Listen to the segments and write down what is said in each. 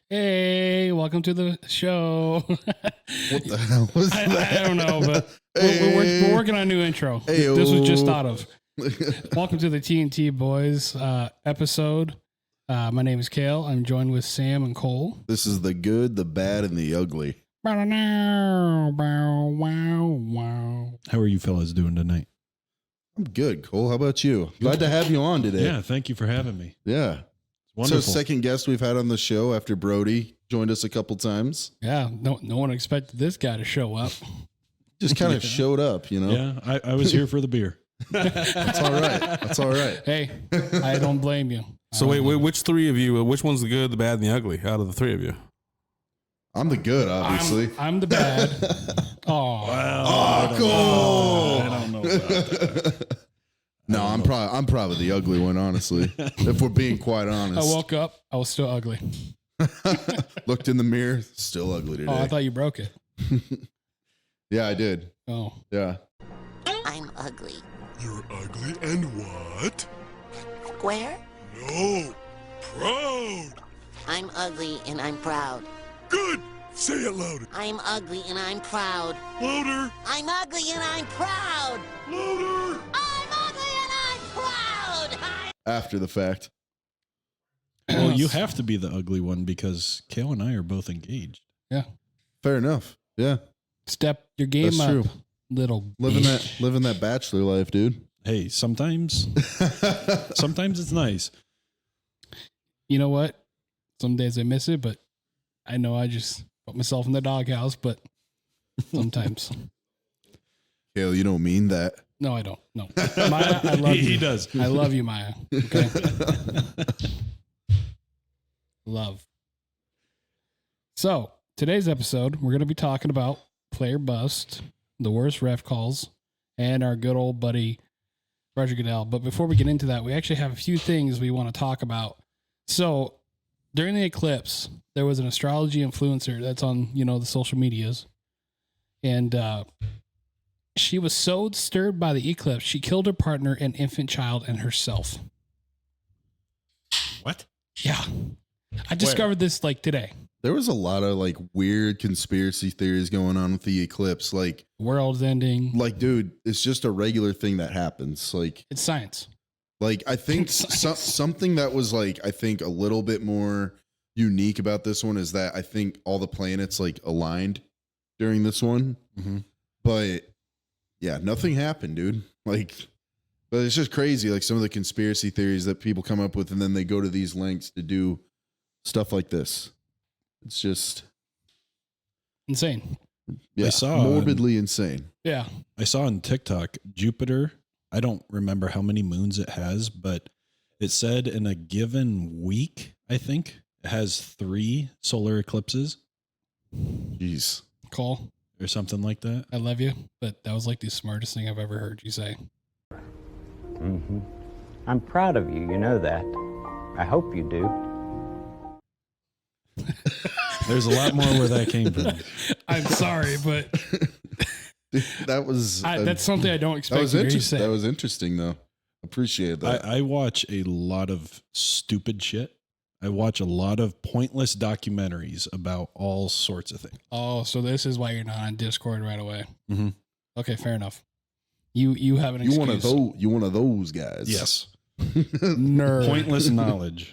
Hey, welcome to the show. What the hell was that? I don't know, but we're working on a new intro. Hey, this was just thought of. Welcome to the TNT Boys episode. My name is Kale. I'm joined with Sam and Cole. This is the good, the bad, and the ugly. How are you fellas doing tonight? I'm good, Cole. How about you? Glad to have you on today. Yeah, thank you for having me. Yeah. Wonderful. So second guest we've had on the show after Brody joined us a couple times. Yeah, no one expected this guy to show up. Just kind of showed up, you know? Yeah, I was here for the beer. That's all right. That's all right. Hey, I don't blame you. So wait, which three of you, which one's the good, the bad, and the ugly out of the three of you? I'm the good, obviously. I'm the bad. Oh, cool. I don't know about that. No, I'm probably the ugly one, honestly. If we're being quite honest. I woke up, I was still ugly. Looked in the mirror, still ugly today. Oh, I thought you broke it. Yeah, I did. Oh. Yeah. I'm ugly. You're ugly and what? Square? No, proud. I'm ugly and I'm proud. Good. Say it louder. I'm ugly and I'm proud. Louder. I'm ugly and I'm proud. Louder. I'm ugly and I'm proud. After the fact. Well, you have to be the ugly one because Kale and I are both engaged. Yeah. Fair enough. Yeah. Step your game That's up, true. little Living bitch. that bachelor life, dude. Hey, sometimes it's nice. You know what? Some days I miss it, but I know I just put myself in the doghouse, but sometimes. Kale, you don't mean that. No, I don't. No. Maya, I love you. He does. I love you, Maya. Okay. Love. So, today's episode, we're going to be talking about player bust, the worst ref calls, and our good old buddy, Roger Goodell. But before we get into that, we actually have a few things we want to talk about. So, during the eclipse, there was an astrology influencer that's on, the social medias. And she was so disturbed by the eclipse, she killed her partner, an infant child, and herself. What? Yeah. I discovered this today. There was a lot of weird conspiracy theories going on with the eclipse. World's ending. Dude, it's just a regular thing that happens. It's science. I think something that was I think a little bit more unique about this one is that I think all the planets aligned during this one. Mm-hmm. But yeah, nothing happened, dude. But it's just crazy. Some of the conspiracy theories that people come up with, and then they go to these lengths to do stuff like this. It's just insane. Yeah, I saw morbidly insane. Yeah. I saw on TikTok, Jupiter, I don't remember how many moons it has, but it said in a given week, I think, it has 3 solar eclipses. Jeez. Cole, or something like that. I love you, but that was the smartest thing I've ever heard you say. Mm-hmm. I'm proud of you, you know that. I hope you do. There's a lot more where that came from. I'm sorry, but that was that's something I don't expect to hear you say. That was interesting, though. Appreciate that. I watch a lot of stupid shit. I watch a lot of pointless documentaries about all sorts of things. Oh, so this is why you're not on Discord right away. Mm-hmm. Okay, fair enough. You have an excuse. You one of those guys. Yes. Nerd. Pointless knowledge.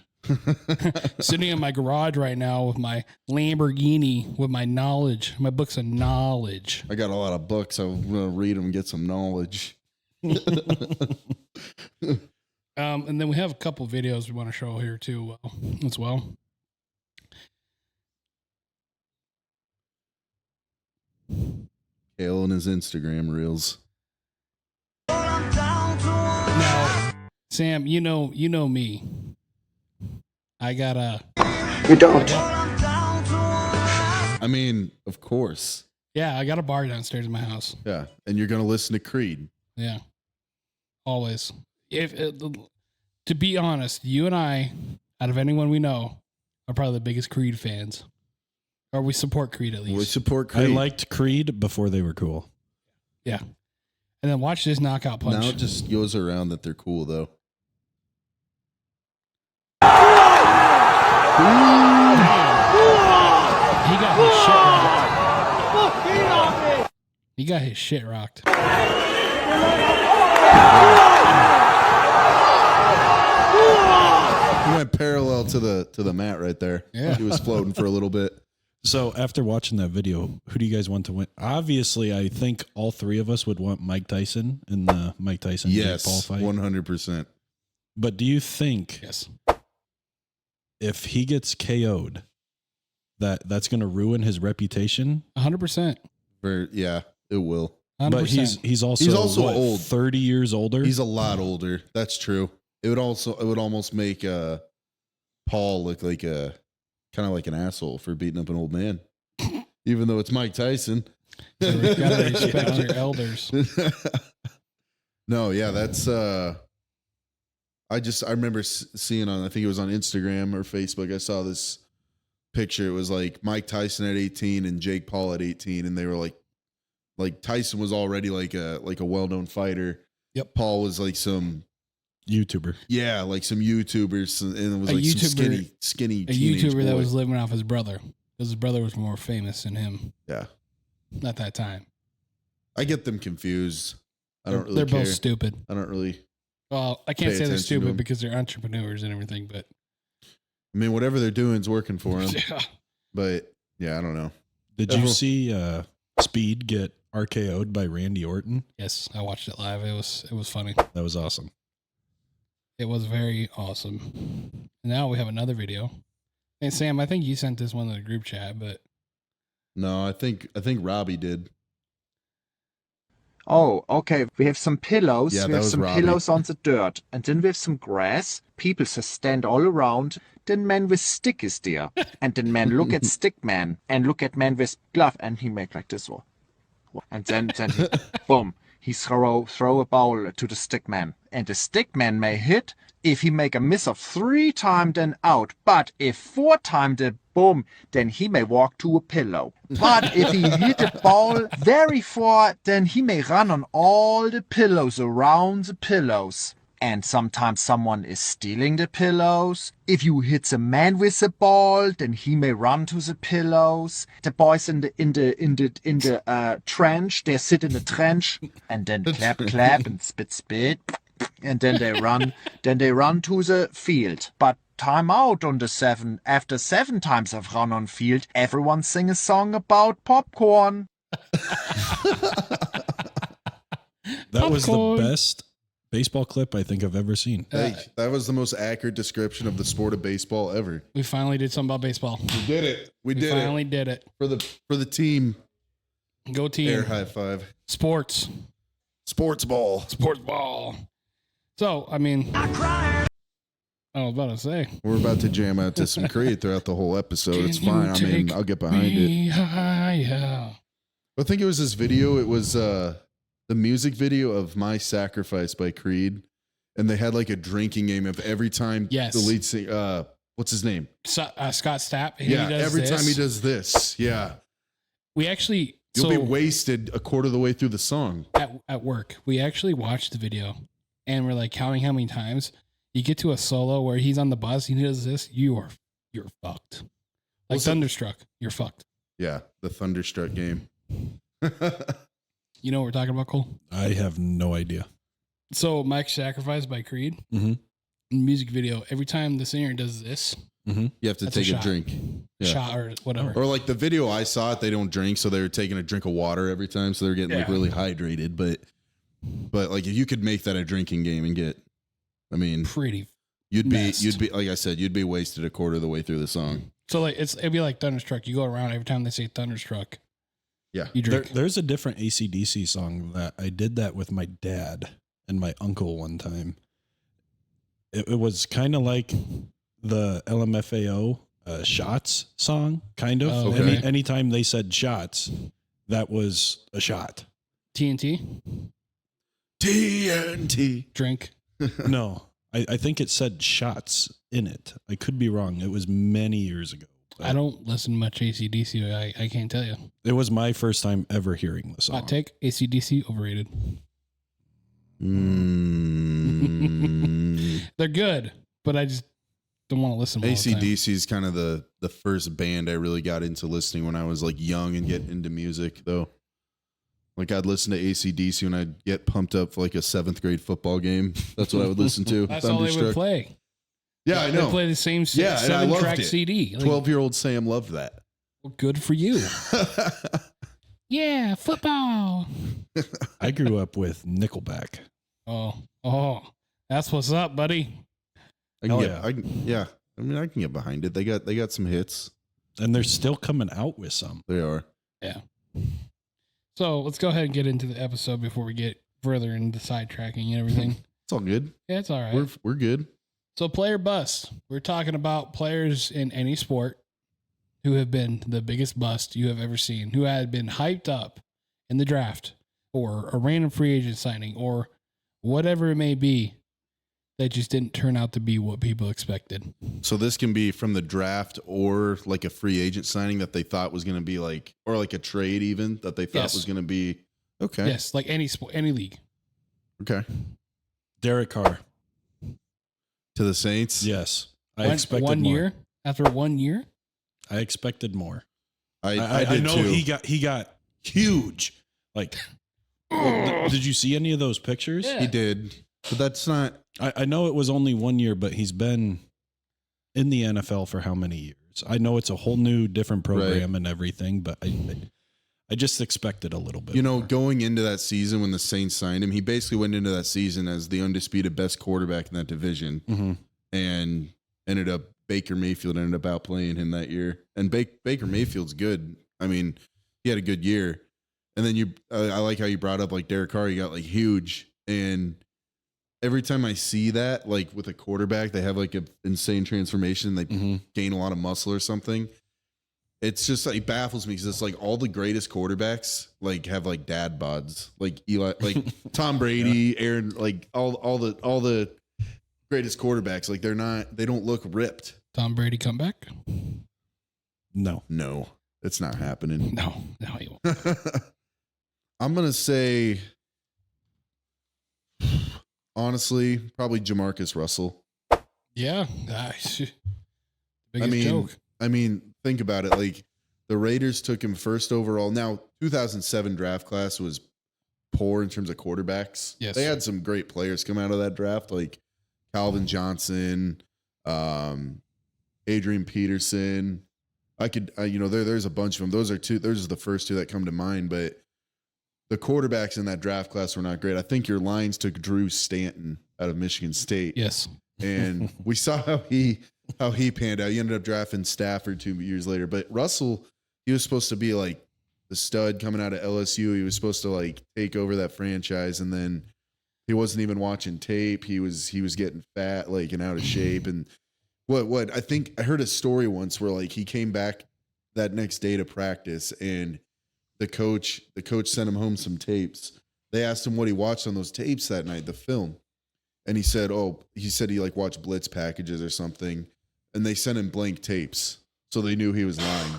Sitting in my garage right now with my Lamborghini, with my knowledge, my books of knowledge. I got a lot of books. I'm going to read them and get some knowledge. And then we have a couple videos we want to show here too, as well. Kale and his Instagram reels. Now, Sam, you know me. I got a. You don't. I mean, of course. Yeah, I got a bar downstairs in my house. Yeah, and you're going to listen to Creed. Yeah, always. If To be honest, you and I, out of anyone we know, are probably the biggest Creed fans. Or we support Creed at least. We support Creed. I liked Creed before they were cool. Yeah. And then watch this knockout punch. Now it just goes around that they're cool, though. He got his shit rocked. He got his shit rocked. He went parallel to the mat right there. Yeah. He was floating for a little bit. So after watching that video, who do you guys want to win? Obviously, I think all three of us would want Mike Tyson in the Mike Tyson Yes, Jake Paul fight. 100%. But do you think Yes. if he gets KO'd, that's going to ruin his reputation? 100%. Yeah, it will. 100%. But he's also what, old. 30 years older. He's a lot older. That's true. It would almost make Paul look like kind of like an asshole for beating up an old man, even though it's Mike Tyson. You gotta respect your elders. No, yeah, that's. I remember seeing on, I think it was on Instagram or Facebook. I saw this picture. It was like Mike Tyson at 18 and Jake Paul at 18, and they were like Tyson was already like a well-known fighter. Yep. Paul was like some YouTuber. Yeah, like some YouTubers, and it was A like some YouTuber- skinny A teenage YouTuber that boy. was living off his brother. Because his brother was more famous than him Yeah, at that time. I get them confused. I don't really They're care. both stupid. I don't really. Well, I can't Pay say they're attention to stupid them. because they're entrepreneurs and everything, but I mean, whatever they're doing is working for them. yeah. But yeah, I don't know. Did you see Speed get RKO'd by Randy Orton? Yes, I watched it live. It was funny. That was awesome. It was very awesome. And now we have another video. Hey Sam, I think you sent this one to the group chat, but No, I think Robbie did. Oh, okay. We have some pillows. Yeah, we that have was some Robbie. pillows on the dirt. And then we have some grass. People just stand all around. Then man with stick is there. And then man look at stick man. And look at man with glove. And he make like this one. And then he, boom. He throw a ball to the stick man. And the stick man may hit. If he make a miss of 3 times, then out. But if 4 times, then boom, then he may walk to a pillow. But if he hit a ball very far, then he may run on all the pillows around the pillows. And sometimes someone is stealing the pillows. If you hit a man with a ball, then he may run to the pillows. The boys in the trench, they sit in the trench and then clap and spit. And then they run to the field. But time out on the 7. After 7 times I've run on field, everyone sing a song about popcorn. That was the Popcorn. best baseball clip I think I've ever seen. Hey, that was the most accurate description of the sport of baseball ever. we finally did something about baseball. We did it. We We did finally it did it. for the team. Go team. Air high five. Sports. Sports ball. Sports ball. So, I mean, I was about to say. We're about to jam out to some Creed throughout the whole episode. It's fine. I mean, I'll get behind it. Yeah. I think it was this video. It was the music video of "My Sacrifice" by Creed, and they had like a drinking game of every time Yes. the lead singer, what's his name? Scott Stapp. Yeah, he does every time he this. does this, yeah, We actually, you'll be wasted a quarter of the way through the song. at work, we actually watched the video and we're like counting how many times you get to a solo where he's on the bus, he does this, you're fucked. Like What's it- Thunderstruck, you're fucked. Yeah, the Thunderstruck game. You know what we're talking about, Cole? I have no idea. So Mike's Sacrifice by Creed, Mhm. music video, every time the singer does this, You have to That's a take a shot. drink. Yeah. shot or whatever. Or like the video I saw it, they don't drink, so they were taking a drink of water every time, so they're getting like Yeah. really hydrated. But like if you could make that a drinking game and get, I mean, Pretty. you'd messed. be like I said, you'd be wasted a quarter of the way through the song. So like it'd be like Thunderstruck. You go around every time they say Thunderstruck, Yeah, you drink. There's a different AC/DC song that I did that with my dad and my uncle one time. It was kind of like the LMFAO shots song, kind of. Oh, okay. Anytime they said shots, that was a shot. TNT, TNT. drink. No, I think it said shots in it. I could be wrong. It was many years ago. I don't listen much AC/DC. I can't tell you. It was my first time ever hearing the song. Hot take: AC/DC overrated. They're good, but I just don't want to listen to them all the time. AC/DC is kind of the first band I really got into listening when I was like young and getting into music, though. Like I'd listen to AC/DC when I'd get pumped up for like a 7th grade football game. That's what I would listen to. That's all they would play. Yeah, I know. They play the same and I loved 7-track it. CD. 12-year-old Sam loved that. Well, good for you. Yeah, football. I grew up with Nickelback. Oh, that's what's up, buddy. I can get behind it. They got some hits. And they're still coming out with some. They are. Yeah. So let's go ahead and get into the episode before we get further into sidetracking and everything. It's all good. Yeah, it's all right. We're good. So player bust. We're talking about players in any sport who have been the biggest bust you have ever seen, who had been hyped up in the draft or a random free agent signing or whatever it may be that just didn't turn out to be what people expected. So this can be from the draft or like a free agent signing that they thought was going to be like, or like a trade even that they thought was going to be. Okay. Yes, like any sport, any league. Okay. Derek Carr. To the Saints? Yes. I expected one more. year? After 1 year? I expected more. I I did know too. he got huge. Like, did you see any of those pictures? Yeah. He did. But that's not. I know it was only 1 year, but he's been in the NFL for how many years? I know it's a whole new, different program and everything, but I just expected a little bit. You know, more. going into that season when the Saints signed him, he basically went into that season as the undisputed best quarterback in that division, and Baker Mayfield ended up outplaying him that year. And Baker Mayfield's good. I mean, he had a good year. And then I like how you brought up like Derek Carr. He got like huge, and every time I see that, like with a quarterback, they have like an insane transformation. They gain a lot of muscle or something. It's just like, it baffles me because it's like all the greatest quarterbacks like have like dad bods, like Eli, like Tom Brady, Aaron, like all the greatest quarterbacks. Like they don't look ripped. Tom Brady come back? No, it's not happening. No, he won't. I'm going to say, honestly, probably Jamarcus Russell. Yeah. Biggest joke. I mean, think about it. Like the Raiders took him first overall. Now, 2007 draft class was poor in terms of quarterbacks. Yes. They had some great players come out of that draft, like Calvin Johnson, Adrian Peterson. There's a bunch of them. Those are the first two that come to mind, but the quarterbacks in that draft class were not great. I think your Lions took Drew Stanton out of Michigan State. Yes. And we saw how he panned out. He ended up drafting Stafford 2 years later. But Russell, he was supposed to be like the stud coming out of LSU. He was supposed to like take over that franchise, and then he wasn't even watching tape. He was getting fat, like, and out of shape. And what I think I heard a story once where like he came back that next day to practice, and the coach sent him home some tapes. They asked him what he watched on those tapes that night, the film. And he said he like watched blitz packages or something, and they sent him blank tapes. So they knew he was lying.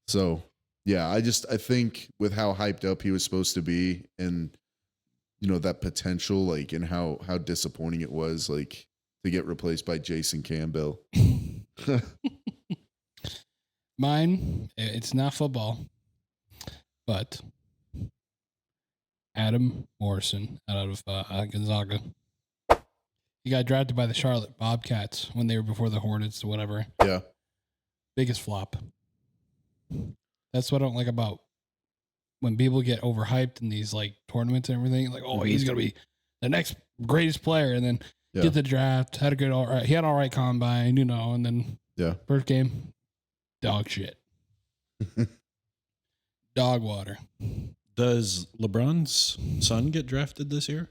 So yeah, I think with how hyped up he was supposed to be, and that potential, like, and how disappointing it was, like, to get replaced by Jason Campbell. Mine, it's not football, but Adam Morrison out of Gonzaga. He got drafted by the Charlotte Bobcats when they were before the Hornets or whatever. Yeah. Biggest flop. That's what I don't like about when people get overhyped in these like tournaments and everything. Like, oh, he's going to be the next greatest player. And then get the draft, had a good, all right. He had all right combine, and then first game, dog shit. Dog water. Does LeBron's son get drafted this year?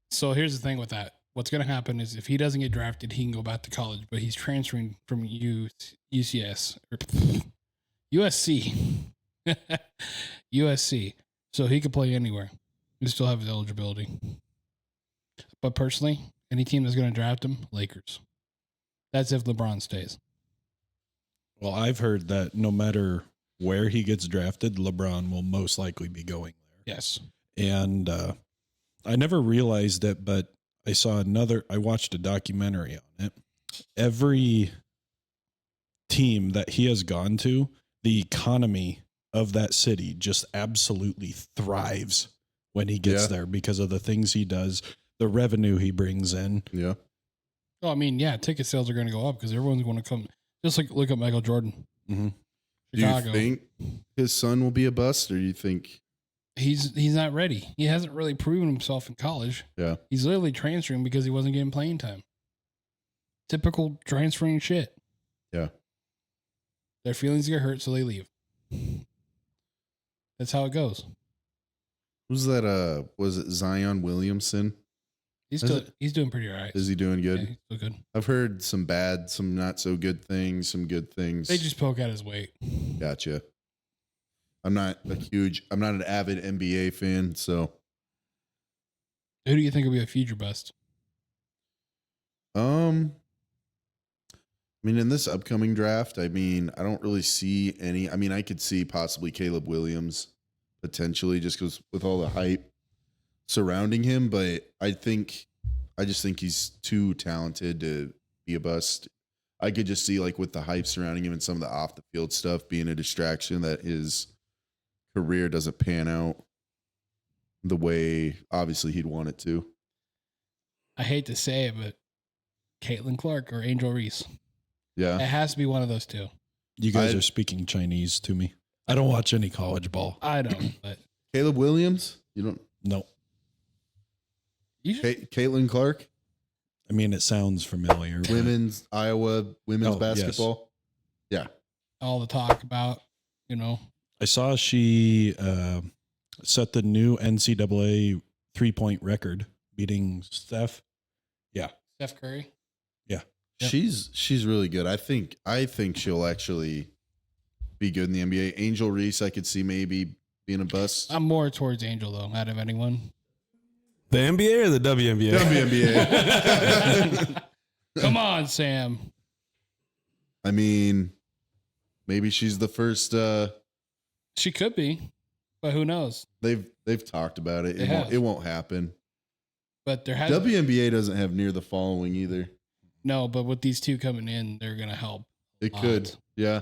So here's the thing with that. What's going to happen is if he doesn't get drafted, he can go back to college, but he's transferring from UCS or USC. USC. So he could play anywhere. He still have his eligibility. But personally, Any team that's going to draft him, Lakers. That's if LeBron stays. Well, I've heard that no matter where he gets drafted, LeBron will most likely be going there. Yes. And I never realized it, but I watched a documentary on it. Every team that he has gone to, the economy of that city just absolutely thrives when he gets there because of the things he does, the revenue he brings in. Yeah. Oh, I mean, yeah, ticket sales are going to go up because everyone's going to come. Just like look at Michael Jordan. Mm-hmm. Chicago. Do you think his son will be a bust, or do you think he's not ready? He hasn't really proven himself in college. Yeah. He's literally transferring because he wasn't getting playing time. Typical transferring shit. Yeah. Their feelings get hurt, so they leave. That's how it goes. Who's that? Was it Zion Williamson? He's doing pretty all right. Is he doing good? Yeah, he's still good. I've heard some bad, some not so good things, some good things. They just poke at his weight. Gotcha. I'm not an avid NBA fan, so. Who do you think will be a future bust? I mean, in this upcoming draft, I don't really see any. I mean, I could see possibly Caleb Williams potentially just because with all the hype surrounding him, but I just think he's too talented to be a bust. I could just see like with the hype surrounding him and some of the off the field stuff being a distraction that his career doesn't pan out the way obviously he'd want it to. I hate to say it, but Caitlin Clark or Angel Reese. Yeah. It has to be one of those two. You guys are speaking Chinese to me. I don't watch any college ball. I don't, but Caleb Williams? You don't? No. Caitlin Clark? I mean, it sounds familiar. but- Women's Iowa women's basketball. Yeah. all the talk about, I saw she set the new NCAA 3-point record, beating Steph. Yeah. Steph Curry. Yeah. Yep. She's really good. I think she'll actually be good in the NBA. Angel Reese, I could see maybe being a bust. I'm more towards Angel though, out of anyone. The NBA or the WNBA? WNBA. Come on, Sam. I mean, maybe she's the first. She could be, but who knows? They've talked about it. They have. It won't happen. But there has WNBA doesn't have near the following either. no. But with these two coming in, they're gonna help. It Lot. could, yeah,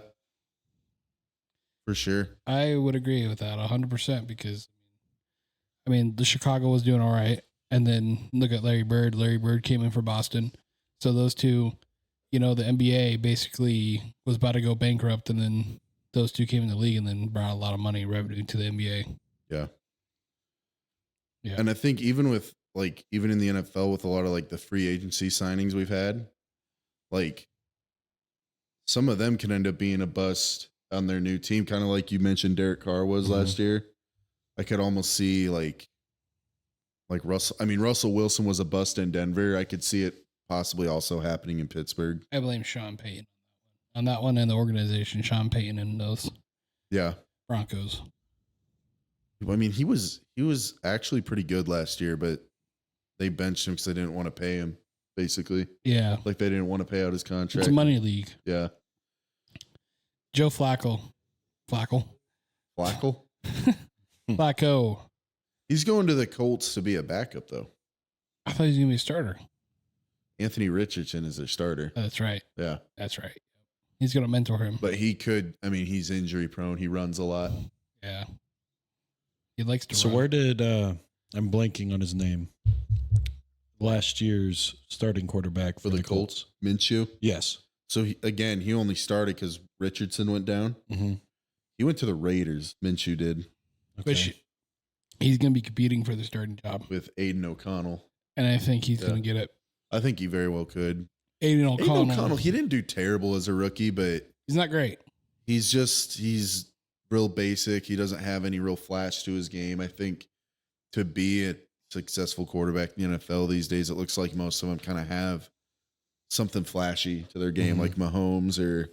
for sure. I would agree with that 100% because, I mean, the Chicago was doing all right, and then look at Larry Bird. Larry Bird came in for Boston, so those two, the NBA basically was about to go bankrupt, and then those two came in the league and then brought a lot of money revenue to the NBA. Yeah. Yeah. And I think even in the NFL with a lot of like the free agency signings we've had, like some of them can end up being a bust on their new team, kind of like you mentioned Derek Carr was last year. I could almost see like Russell Wilson was a bust in Denver. I could see it possibly also happening in Pittsburgh. I blame Sean Payton on that one and the organization, Sean Payton and those Yeah. Broncos. I mean, he was actually pretty good last year, but they benched him because they didn't want to pay him, basically. Yeah. Like they didn't want to pay out his contract. It's a money league. Yeah. Joe Flacco. Flacco. He's going to the Colts to be a backup, though. I thought he was going to be a starter. Anthony Richardson is their starter. That's right. Yeah. That's right. He's going to mentor him. But he's injury prone. He runs a lot. Yeah. He likes to So run. where did I'm blanking on his name? Last year's starting quarterback For the Colts, Minshew. Yes. So he only started because Richardson went down. Mm-hmm. He went to the Raiders. Minshew did Which he's going to be competing for the starting job. with Aiden O'Connell. And I think he's going to get it. I think he very well could. Aiden O'Connell. Aiden O'Connell, he didn't do terrible as a rookie, but He's not great. he's real basic. He doesn't have any real flash to his game. I think to be a successful quarterback in the NFL these days, it looks like most of them kind of have something flashy to their game, like Mahomes or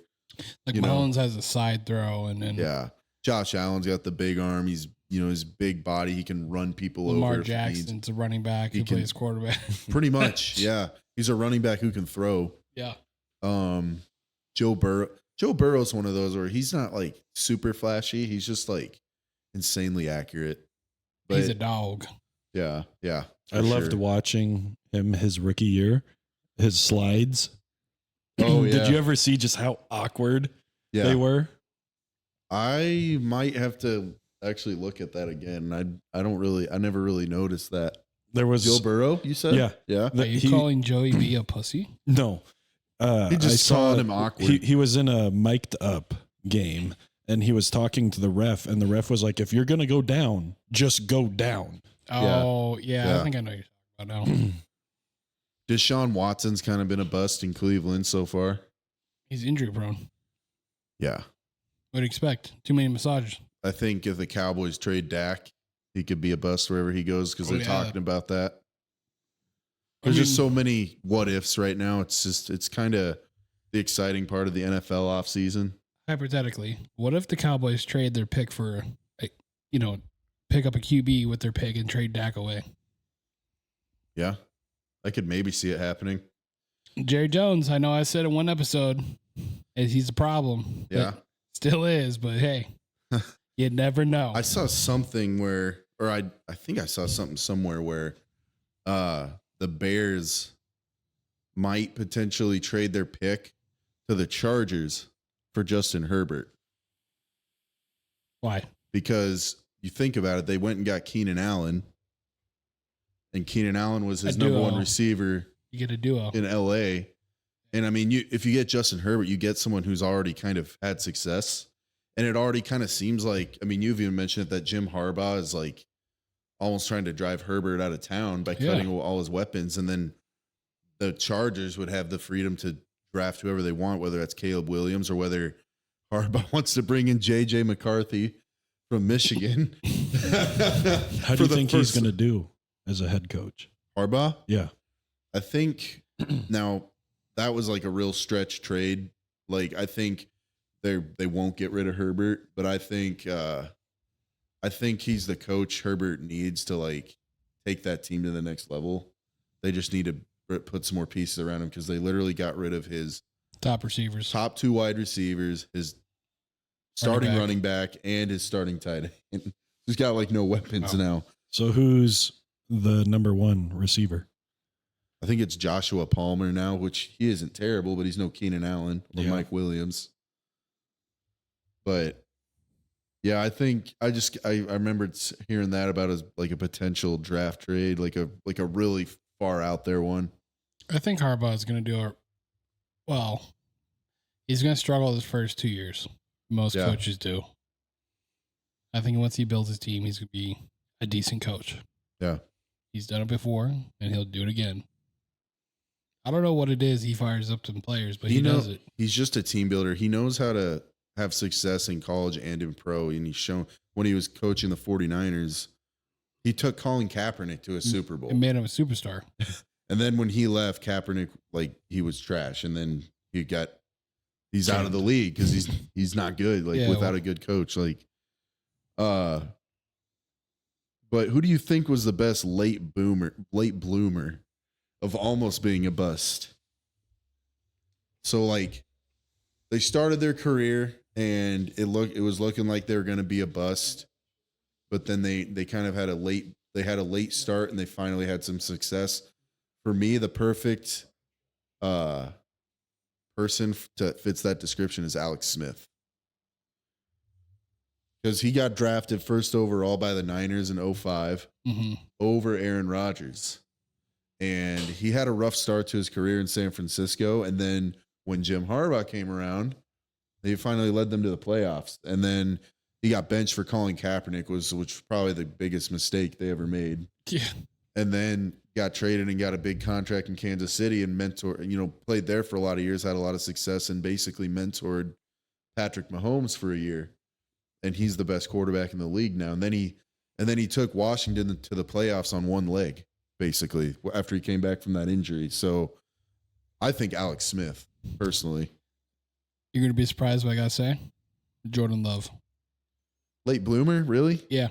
Like Mahomes has a side throw and then yeah. Josh Allen's got the big arm. He's his big body. He can run people Lamar over. If he needs. Jackson's a running back who He can- plays quarterback. Pretty much, yeah. He's a running back who can throw. Yeah. Joe Burrow's one of those where he's not like super flashy. He's just like insanely accurate. But He's a dog. yeah. I for loved sure. watching him his rookie year, his slides. Oh, yeah. Did you ever see just how awkward Yeah. they were? I might have to actually look at that again. I never really noticed that. There was Joe Burrow, you said? Yeah. Yeah. Are you calling Joey B a pussy? No. He just called him awkward. He was in a mic'd up game and he was talking to the ref, and the ref was like, if you're going to go down, just go down. Oh, yeah. Yeah. I think I know what you're talking about now. Deshaun Watson's kind of been a bust in Cleveland so far. He's injury prone. Yeah. What do you expect? Too many massages. I think if the Cowboys trade Dak, he could be a bust wherever he goes because they're talking about that. There's just so many what ifs right now. It's kind of the exciting part of the NFL offseason. Hypothetically, what if the Cowboys trade their pick for, pick up a QB with their pick and trade Dak away? Yeah. I could maybe see it happening. Jerry Jones, I know I said in one episode, he's a problem. Yeah. Still is, but hey, you never know. I saw something I think I saw something somewhere where the Bears might potentially trade their pick to the Chargers for Justin Herbert. Why? Because you think about it, they went and got Keenan Allen, and Keenan Allen was his A number duo. one receiver You get a duo. in LA. And I mean, if you get Justin Herbert, you get someone who's already kind of had success. And it already kind of seems like, I mean, you've even mentioned it, that Jim Harbaugh is like almost trying to drive Herbert out of town by cutting all his weapons. And then the Chargers would have the freedom to draft whoever they want, whether that's Caleb Williams or whether Harbaugh wants to bring in J.J. McCarthy from Michigan. How do you think he's going to do as a head coach? Harbaugh? Yeah. I think now that was like a real stretch trade. Like I think they won't get rid of Herbert, but I think he's the coach Herbert needs to like take that team to the next level. They just need to put some more pieces around him because they literally got rid of his Top receivers. top two wide receivers, his starting running back, and his starting tight end. He's got like no weapons now. So who's the number one receiver? I think it's Joshua Palmer now, which he isn't terrible, but he's no Keenan Allen or Mike Williams. But yeah, I think I remembered hearing that about as like a potential draft trade, like a really far out there one. I think Harbaugh is going to do he's going to struggle his first 2 years. Most coaches do. I think once he builds his team, he's going to be a decent coach. Yeah. He's done it before, and he'll do it again. I don't know what it is he fires up to the players, but he does it. He's just a team builder. He knows how to have success in college and in pro. And he's shown when he was coaching the 49ers, he took Colin Kaepernick to a Super Bowl. It made him a superstar. And then when he left, Kaepernick, like he was trash. And then he's out of the league because he's not good, like without a good coach. Like, but who do you think was the best late bloomer of almost being a bust? So like they started their career and it was looking like they were going to be a bust, but then they kind of had a late start and they finally had some success. For me, the perfect person fits that description is Alex Smith. Because he got drafted first overall by the Niners in 2005 over Aaron Rodgers. And he had a rough start to his career in San Francisco. And then when Jim Harbaugh came around, they finally led them to the playoffs. And then he got benched for Colin Kaepernick, which was probably the biggest mistake they ever made. Yeah. And then got traded and got a big contract in Kansas City and played there for a lot of years, had a lot of success, and basically mentored Patrick Mahomes for a year. And he's the best quarterback in the league now. And then he took Washington to the playoffs on one leg, basically, after he came back from that injury. So I think Alex Smith, personally. You're going to be surprised what I got to say? Jordan Love. Late bloomer, really? Yeah.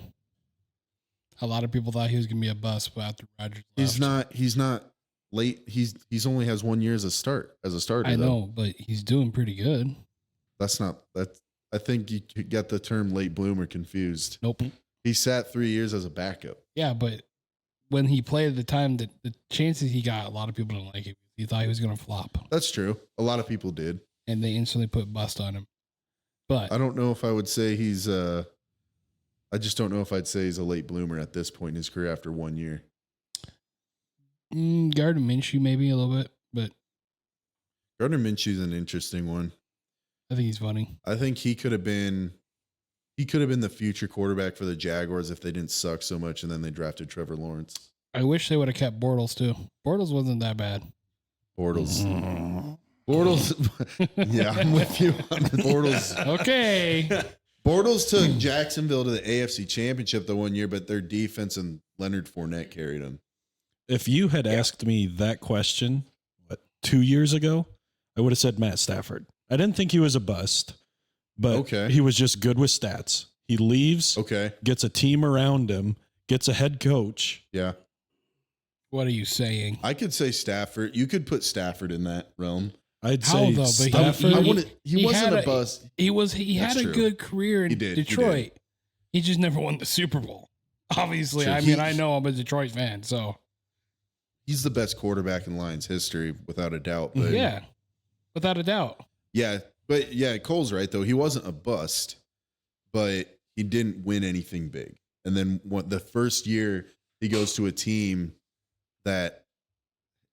A lot of people thought he was going to be a bust, but after Rodgers left. He's not late. He's only has 1 year as a starter. I know, but he's doing pretty good. That's not that. I think you could get the term late bloomer confused. Nope. He sat 3 years as a backup. Yeah, but when he played at the time, the chances he got, a lot of people didn't like it. He thought he was going to flop. That's true. A lot of people did. And they instantly put bust on him. But I don't know if I would say he's I just don't know if I'd say he's a late bloomer at this point in his career after 1 year. Gardner Minshew maybe a little bit, but Gardner Minshew's an interesting one. I think he's funny. I think he could have been the future quarterback for the Jaguars if they didn't suck so much and then they drafted Trevor Lawrence. I wish they would have kept Bortles too. Bortles wasn't that bad. Bortles. Yeah, I'm with you on Bortles. Okay. Bortles took Jacksonville to the AFC Championship the 1 year, but their defense and Leonard Fournette carried them. If you had asked me that question, 2 years ago, I would have said Matt Stafford. I didn't think he was a bust, but he was just good with stats. He leaves, gets a team around him, gets a head coach. Yeah. What are you saying? I could say Stafford. You could put Stafford in that realm. I'd say Stafford. He wasn't a bust. He had a good career in Detroit. He just never won the Super Bowl. Obviously, I mean, I know I'm a Detroit fan, so he's the best quarterback in Lions history, without a doubt. But yeah, without a doubt. Yeah, but yeah, Cole's right though. He wasn't a bust, but he didn't win anything big. And then the first year he goes to a team that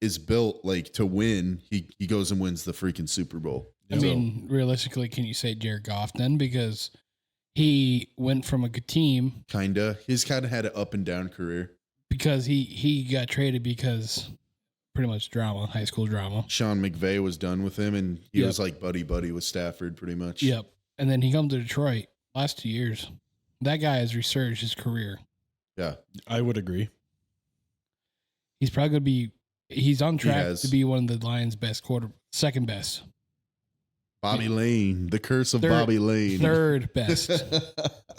is built like to win, he goes and wins the freaking Super Bowl. I mean, realistically, can you say Jared Goff then? Because he went from a good team. Kinda. He's kind of had an up and down career. Because he got traded because pretty much drama, high school drama. Sean McVay was done with him, and he was like buddy with Stafford pretty much. Yep. And then he comes to Detroit last 2 years. That guy has resurged his career. Yeah. I would agree. He's probably going to be, he's on track to be one of the Lions' best second best. Bobby Lane, the curse of Bobby Lane. Third best.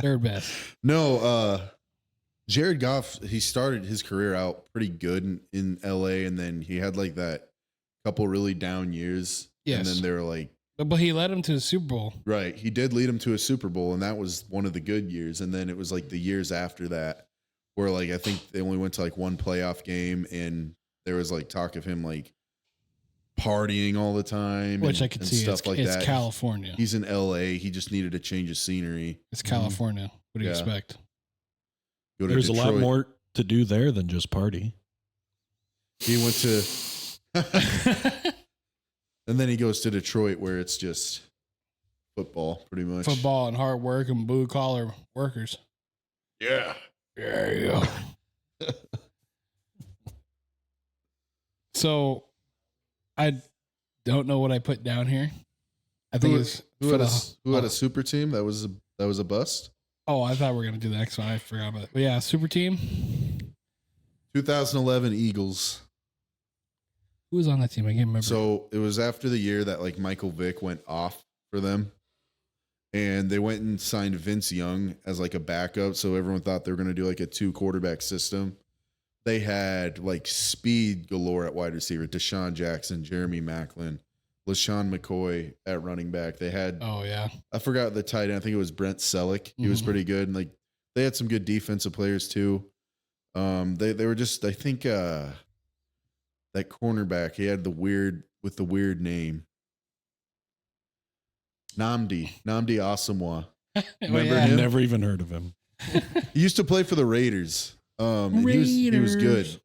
Third best. No, Jared Goff, he started his career out pretty good in LA, and then he had like that couple really down years. Yes. And then they were like, but he led him to the Super Bowl. Right. He did lead him to a Super Bowl, and that was one of the good years. And then it was like the years after that where like I think they only went to like one playoff game, and there was like talk of him like partying all the time. Which I could see. Stuff like that. It's California. He's in LA. He just needed a change of scenery. It's California. What do you expect? There's Detroit. A lot more to do there than just party. He went to, and then he goes to Detroit where it's just football, pretty much. Football and hard work and blue collar workers. Yeah. Yeah. So, I don't know what I put down here. I think who had a super team that was a bust. Oh, I thought we were going to do the next one. I forgot about it. But yeah, super team. 2011 Eagles. Who was on that team? I can't remember. So it was after the year that like Michael Vick went off for them. And they went and signed Vince Young as like a backup. So everyone thought they were going to do like a 2-quarterback system. They had like speed galore at wide receiver. Deshaun Jackson, Jeremy Maclin, LaShawn McCoy at running back. They had, I forgot the tight end. I think it was Brent Selleck. He was pretty good. And like they had some good defensive players too. They were just, I think that cornerback, he had the weird name. Nnamdi Asamoah. Remember him? Never even heard of him. He used to play for the Raiders. He was good.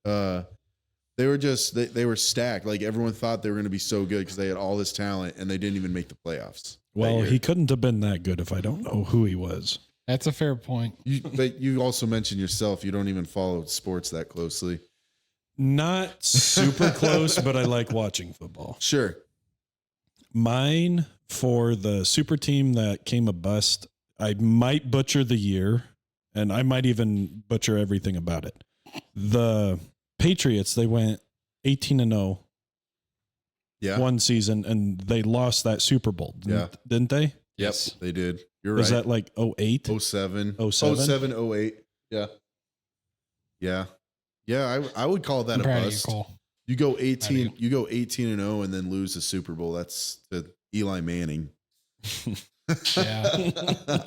They were just they were stacked. Like everyone thought they were going to be so good because they had all this talent and they didn't even make the playoffs. Well, he couldn't have been that good if I don't know who he was. That's a fair point. But you also mentioned yourself you don't even follow sports that closely. Not super close, but I like watching football. Sure. Mine for the super team that came a bust, I might butcher the year, and I might even butcher everything about it. The Patriots, they went 18-0 one season, and they lost that Super Bowl, didn't they? Yes, they did. You're right. Was that like 08? 07. 07? 08. Yeah. Yeah. Yeah, I would call that I'm a proud of you, bust. Cole. You go Proud of 18 you go 18-0 and then lose the Super Bowl. That's to Eli Manning. Yeah.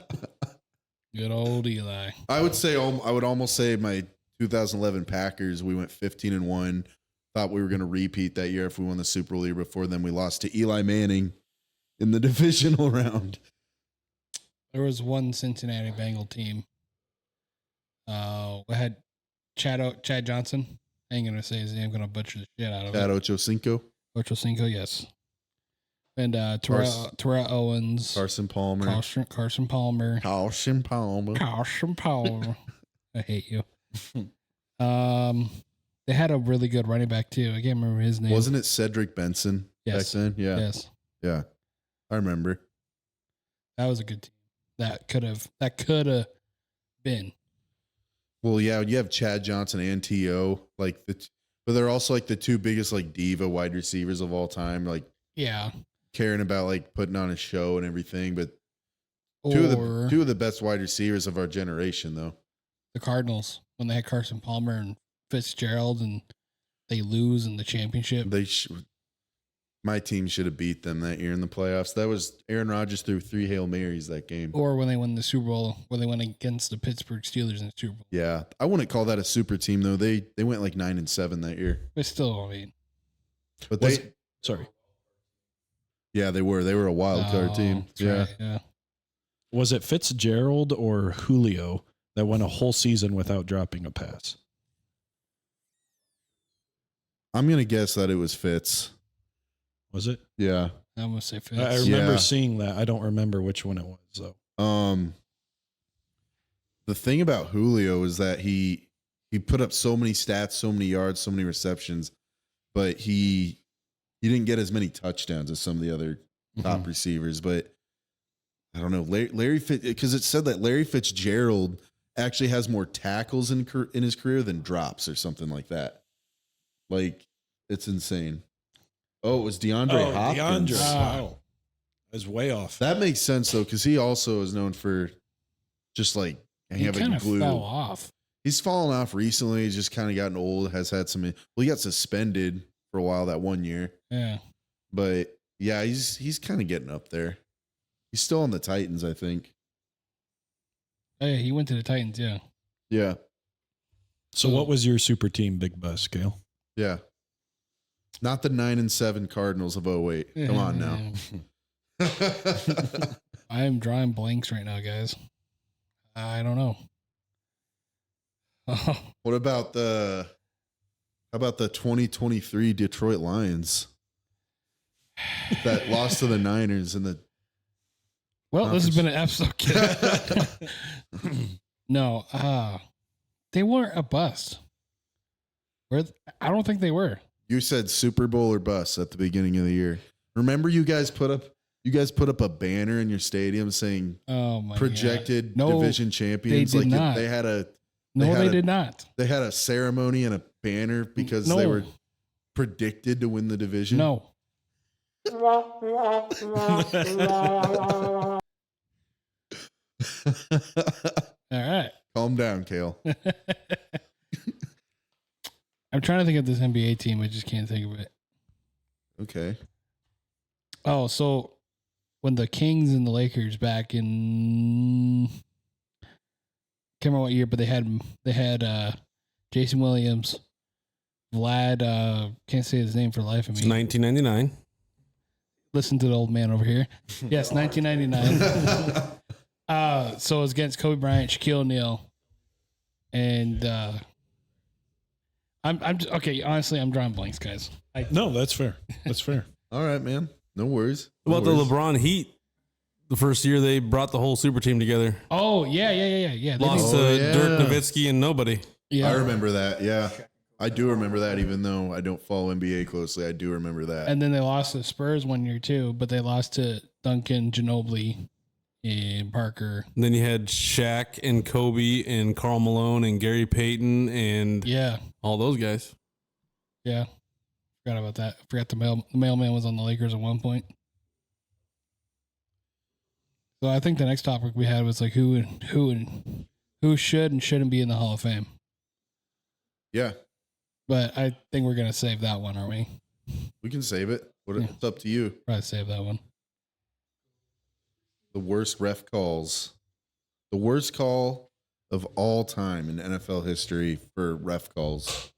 Good old Eli. I would almost say my 2011 Packers, we went 15-1. Thought we were going to repeat that year if we won the Super Bowl year before. Then we lost to Eli Manning in the divisional round. There was one Cincinnati Bengal team. We had Chad Johnson. I ain't gonna say his name. I'm gonna butcher the shit out of Chad it. Ochocinco, Ocho Cinco, yes. And Terrell Owens, Carson Palmer. Carson Palmer. Carson Palmer. Carson Palmer. I hate you. They had a really good running back too. I can't remember his name. Wasn't it Cedric Benson Yes. back then? Yeah. Yes. Yeah. I remember. That was a good team. That could have been. Well, yeah, you have Chad Johnson and T.O. but they're also like the two biggest like diva wide receivers of all time, like Yeah. caring about like putting on a show and everything. But Or two of the best wide receivers of our generation, though. the Cardinals when they had Carson Palmer and Fitzgerald and they lose in the championship. My team should have beat them that year in the playoffs. That was Aaron Rodgers threw 3 Hail Marys that game. Or when they won the Super Bowl, where they went against the Pittsburgh Steelers in the Super Bowl. Yeah, I wouldn't call that a super team though. They went like 9-7 that year. But still, I mean, But Sorry. yeah, they were a wild card team. that's Yeah. right, yeah. Was it Fitzgerald or Julio that went a whole season without dropping a pass? I'm gonna guess that it was Fitz. Was it? Yeah. I'm gonna say Fitz. I remember Yeah. seeing that. I don't remember which one it was though. The thing about Julio is that he put up so many stats, so many yards, so many receptions, but he didn't get as many touchdowns as some of the other top receivers. But I don't know, Larry because it said that Larry Fitzgerald actually has more tackles in his career than drops or something like that. Like, it's insane. Oh, it was DeAndre Hopkins. Wow. I was way off. That makes sense though, because he also is known for just like he having kind of glue. fell off. He's fallen off recently. He's just kind of gotten old. Has had some. Well, he got suspended for a while that one year. Yeah. But yeah, he's kind of getting up there. He's still on the Titans, I think. Oh, yeah, he went to the Titans, yeah. Yeah, So what was your super team, Big Bus, Kale? yeah. Not the 9-7 Cardinals of 08. Come on now. I am drawing blanks right now, guys. I don't know. Oh, What about how about the 2023 Detroit Lions that lost to the Niners in the well, this has been an episode. No, they weren't a bust. I don't think they were. You said Super Bowl or bust at the beginning of the year. Remember, you guys put up a banner in your stadium saying Oh my projected God. No, division champions. they did not. They had a they did not. They had a ceremony and a banner because they were predicted to win the division. No. All right. Calm down, Kale. I'm trying to think of this NBA team. I just can't think of it. Okay. Oh, so when the Kings and the Lakers back in can't remember what year, but they had Jason Williams, Vlad, can't say his name for the life of me. It's 1999. Listen to the old man over here. Yes, 1999. So it was against Kobe Bryant, Shaquille O'Neal, and I'm okay. Honestly, I'm drawing blanks, guys. No, that's fair. That's fair. All right, man. No worries. What No about worries. the LeBron Heat? The first year they brought the whole super team together. Oh yeah. They Lost did- to yeah. Dirk Nowitzki and nobody. yeah. I remember that. Yeah. I do remember that, even though I don't follow NBA closely. I do remember that. And then they lost to the Spurs one year too, but they lost to Duncan, Ginobili, and Parker. And then you had Shaq and Kobe and Karl Malone and Gary Payton and Yeah, all those guys. yeah. Forgot about that. Forgot the mailman was on the Lakers at one point. So I think the next topic we had was like who should and shouldn't be in the Hall of Fame. Yeah, But I think we're gonna save that one, aren't we? we can save it. It's up to you. Probably save that one. The worst ref calls. The worst call of all time in NFL history for ref calls.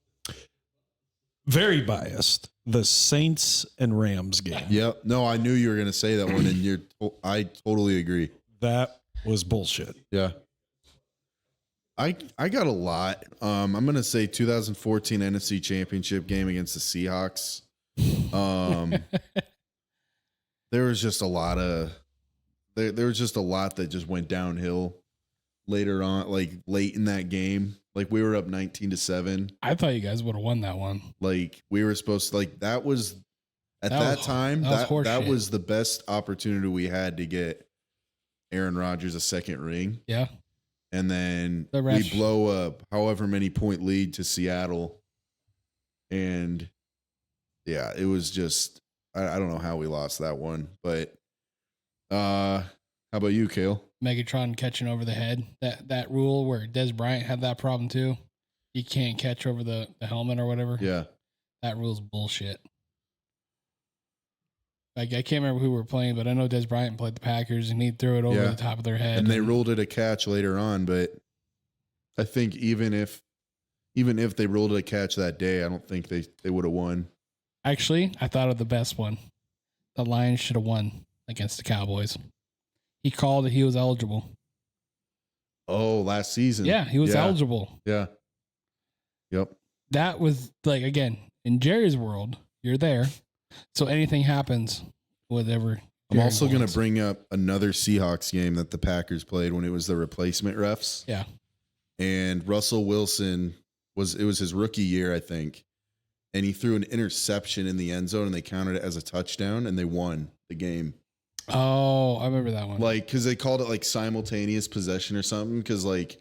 Very biased. The Saints and Rams game. Yep. No, I knew you were going to say that one, and I totally agree. That was bullshit. Yeah. I got a lot. I'm going to say 2014 NFC Championship game against the Seahawks. There was just a lot of there was just a lot that just went downhill later on, like late in that game. Like we were up 19-7. I thought you guys would have won that one. Like we were supposed to, like that was at that time that was the best opportunity we had to get Aaron Rodgers a second ring. Yeah. And then we blow up however many point lead to Seattle. And yeah, it was just I don't know how we lost that one, but how about you, Kale? Megatron catching over the head. That rule where Des Bryant had that problem too. You can't catch over the helmet or whatever. Yeah. That rule's bullshit. Like I can't remember who we were playing, but I know Des Bryant played the Packers and he threw it over the top of their head. And they ruled it a catch later on, but I think even if they ruled it a catch that day, I don't think they would have won. Actually, I thought of the best one. The Lions should have won against the Cowboys. He called that he was eligible. Oh, last season. Yeah, he was eligible. Yeah. Yep. That was like, again, in Jerry's world, you're there. So anything happens, whatever. I'm also going to bring up another Seahawks game that the Packers played when it was the replacement refs. Yeah. And Russell Wilson was his rookie year, I think. And he threw an interception in the end zone and they counted it as a touchdown and they won the game. Oh, I remember that one. Like, because they called it like simultaneous possession or something. Because like,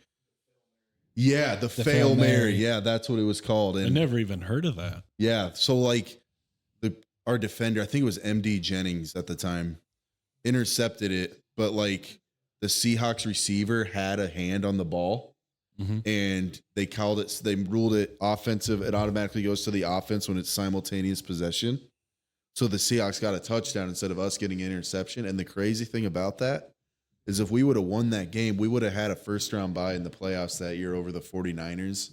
yeah, the Fail Mary. Yeah, that's what it was called. And I never even heard of that. yeah, so like our defender, I think it was MD Jennings at the time, intercepted it, but like the Seahawks receiver had a hand on the ball. And they ruled it offensive. It automatically goes to the offense when it's simultaneous possession. So the Seahawks got a touchdown instead of us getting an interception. And the crazy thing about that is if we would have won that game, we would have had a first round bye in the playoffs that year over the 49ers.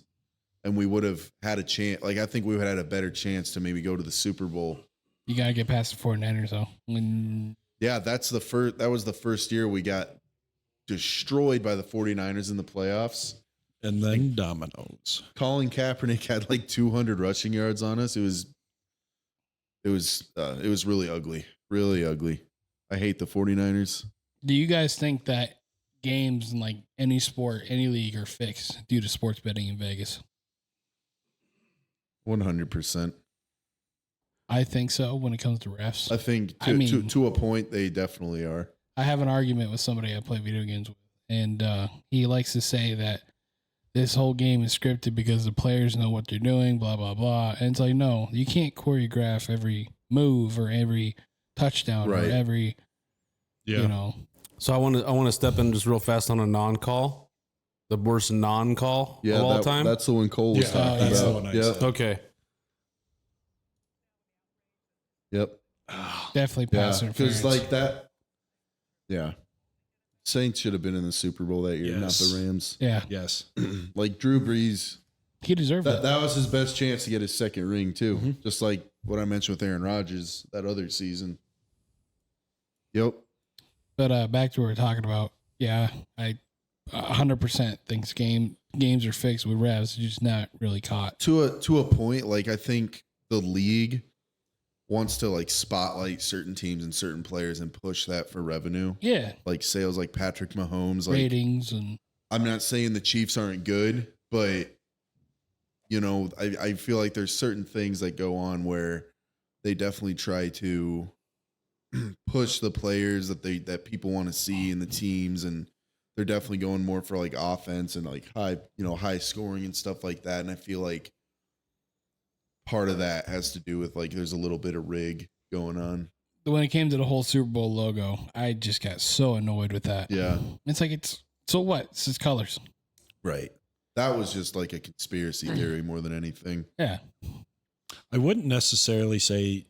And we would have had a chance. Like, I think we would have had a better chance to maybe go to the Super Bowl. You got to get past the 49ers though. Yeah, that was the first year we got destroyed by the 49ers in the playoffs. And then dominoes. Colin Kaepernick had like 200 rushing yards on us. It was really ugly. Really ugly. I hate the 49ers. Do you guys think that games in like any sport, any league are fixed due to sports betting in Vegas? 100%. I think so when it comes to refs. I think to a point they definitely are. I have an argument with somebody I play video games with, and he likes to say that this whole game is scripted because the players know what they're doing, blah, blah, blah. And it's like, no, you can't choreograph every move or every touchdown or every, you know. So I want to step in just real fast on a non-call, the worst non-call of all time. That's the one Cole was talking that's about. the one I said. Okay. Yep. Definitely pass interference. Because like that. Yeah. Saints should have been in the Super Bowl that year, not the Rams. Yeah. Yes. Like Drew Brees. He deserved it. That was his best chance to get his second ring, too. Just like what I mentioned with Aaron Rodgers that other season. Yep. But back to what we're talking about. Yeah, I 100% think games are fixed with refs. Just not really caught. To a point, like I think the league wants to like spotlight certain teams and certain players and push that for revenue. Yeah. Like sales like Patrick Mahomes. Like, ratings and I'm not saying the Chiefs aren't good, but you know, I feel like there's certain things that go on where they definitely try to push the players that people want to see in the teams, and they're definitely going more for like offense and like high scoring and stuff like that. And I feel like part of that has to do with like there's a little bit of rig going on. When it came to the whole Super Bowl logo, I just got so annoyed with that. Yeah. It's like, so what? It's just colors. Right. That was just like a conspiracy theory more than anything. Yeah. I wouldn't necessarily say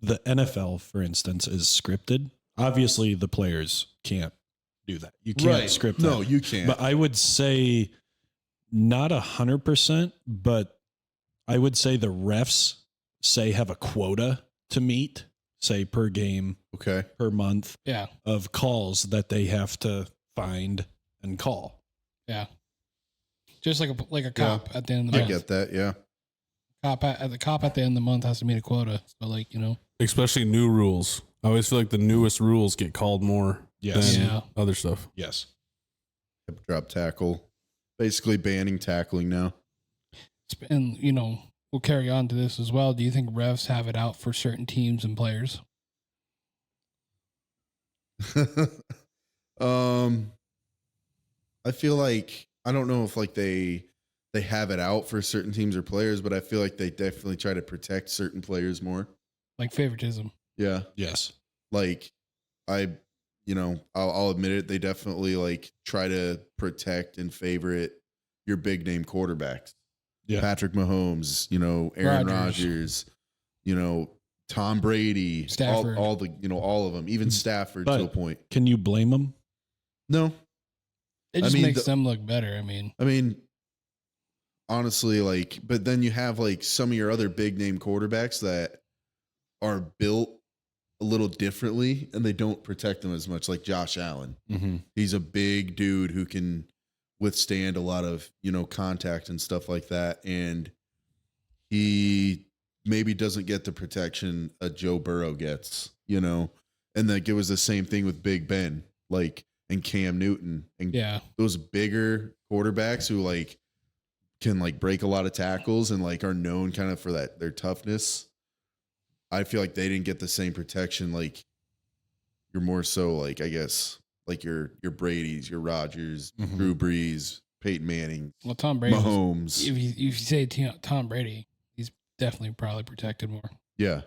the NFL, for instance, is scripted. Obviously, the players can't do that. You can't script that. No, you can't. But I would say not 100%, but I would say the refs have a quota to meet, say per game, Okay. per month Yeah. of calls that they have to find and call. Yeah. Just like a cop at the end of the I month. get that. Yeah. The cop at the end of the month has to meet a quota. So like, Especially new rules. I always feel like the newest rules get called more Yes. than Yeah. other stuff. Yes. Hip drop tackle. Basically banning tackling now. and we'll carry on to this as well. Do you think refs have it out for certain teams and players? I feel like I don't know if like they have it out for certain teams or players, but I feel like they definitely try to protect certain players more. Like favoritism. Yeah. Yes. Like I'll admit it. They definitely like try to protect and favorite your big name quarterbacks. Yeah. Patrick Mahomes, Aaron Rodgers, Tom Brady, Stafford. all of them, even Stafford to a point. Can you blame them? No, It just I mean, makes them look better. I mean, honestly, but then you have like some of your other big name quarterbacks that are built a little differently and they don't protect them as much, like Josh Allen. Mm-hmm. He's a big dude who can withstand a lot of, contact and stuff like that. And he maybe doesn't get the protection a Joe Burrow gets, and like it was the same thing with Big Ben, and Cam Newton and those bigger quarterbacks who can break a lot of tackles and are known kind of for their toughness. I feel like they didn't get the same protection. You're more so I guess your Brady's, your Rodgers, Mhm. Drew Brees, Peyton Manning, well, Tom Brady. Mahomes. If you say Tom Brady, he's definitely probably protected more. Yeah.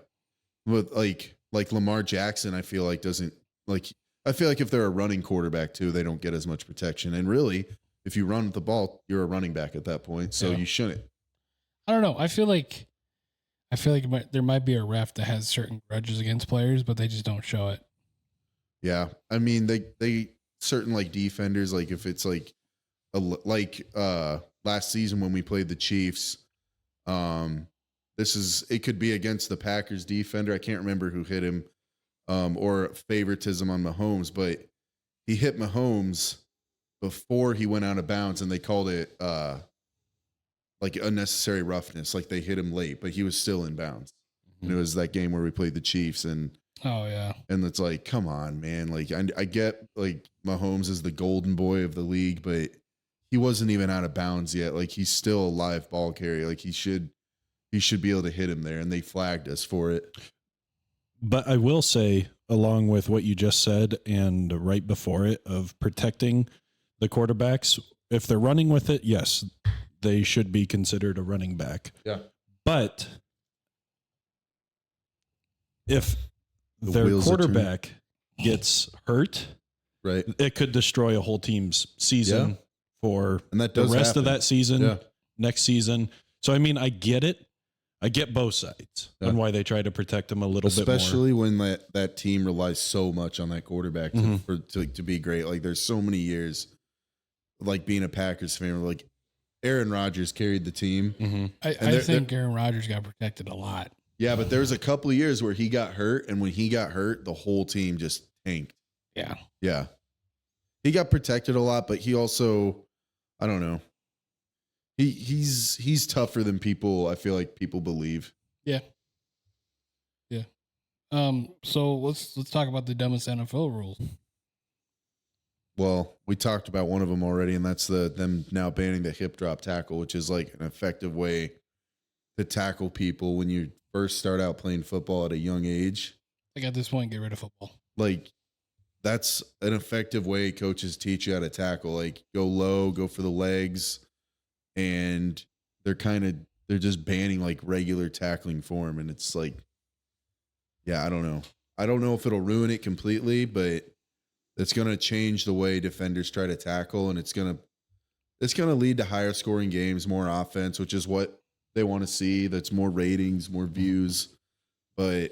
But like Lamar Jackson, I feel like doesn't I feel like if they're a running quarterback too, they don't get as much protection. And really, if you run the ball, you're a running back at that point. So you shouldn't. I don't know. I feel like there might be a ref that has certain grudges against players, but they just don't show it. Yeah. I mean, they certain defenders, if it's last season when we played the Chiefs, it could be against the Packers defender. I can't remember who hit him, or favoritism on Mahomes, but he hit Mahomes before he went out of bounds and they called it, unnecessary roughness. They hit him late, but he was still in bounds. Mm-hmm. And it was that game where we played the Chiefs and it's come on, man. I get Mahomes is the golden boy of the league, but he wasn't even out of bounds yet. He's still a live ball carrier. He should be able to hit him there, and they flagged us for it. But I will say, along with what you just said and right before it, of protecting the quarterbacks, if they're running with it, yes, they should be considered a running back. Yeah. But if their quarterback gets hurt, right, it could destroy a whole team's season for and that the does rest happen. of that season, Yeah. next season. So, I mean, I get it. I get both sides and why they try to protect them a little bit more. Especially when that team relies so much on that quarterback to be great. There's so many years, being a Packers fan, Aaron Rodgers carried the team. Mm-hmm. I think Aaron Rodgers got protected a lot. Yeah, but there was a couple of years where he got hurt, and when he got hurt, the whole team just tanked. Yeah. Yeah. He got protected a lot, but he also, I don't know. He's tougher than I feel like people believe. Yeah. Yeah. So let's talk about the dumbest NFL rules. Well, we talked about one of them already, and that's them now banning the hip drop tackle, which is an effective way to tackle people when you first start out playing football at a young age. At this point, get rid of football. That's an effective way coaches teach you how to tackle. Go low, go for the legs, and they're just banning regular tackling form, and it's yeah, I don't know. I don't know if it'll ruin it completely, but it's going to change the way defenders try to tackle, and it's going to it's going to lead to higher scoring games, more offense, which is what they want to see. That's more ratings, more views, but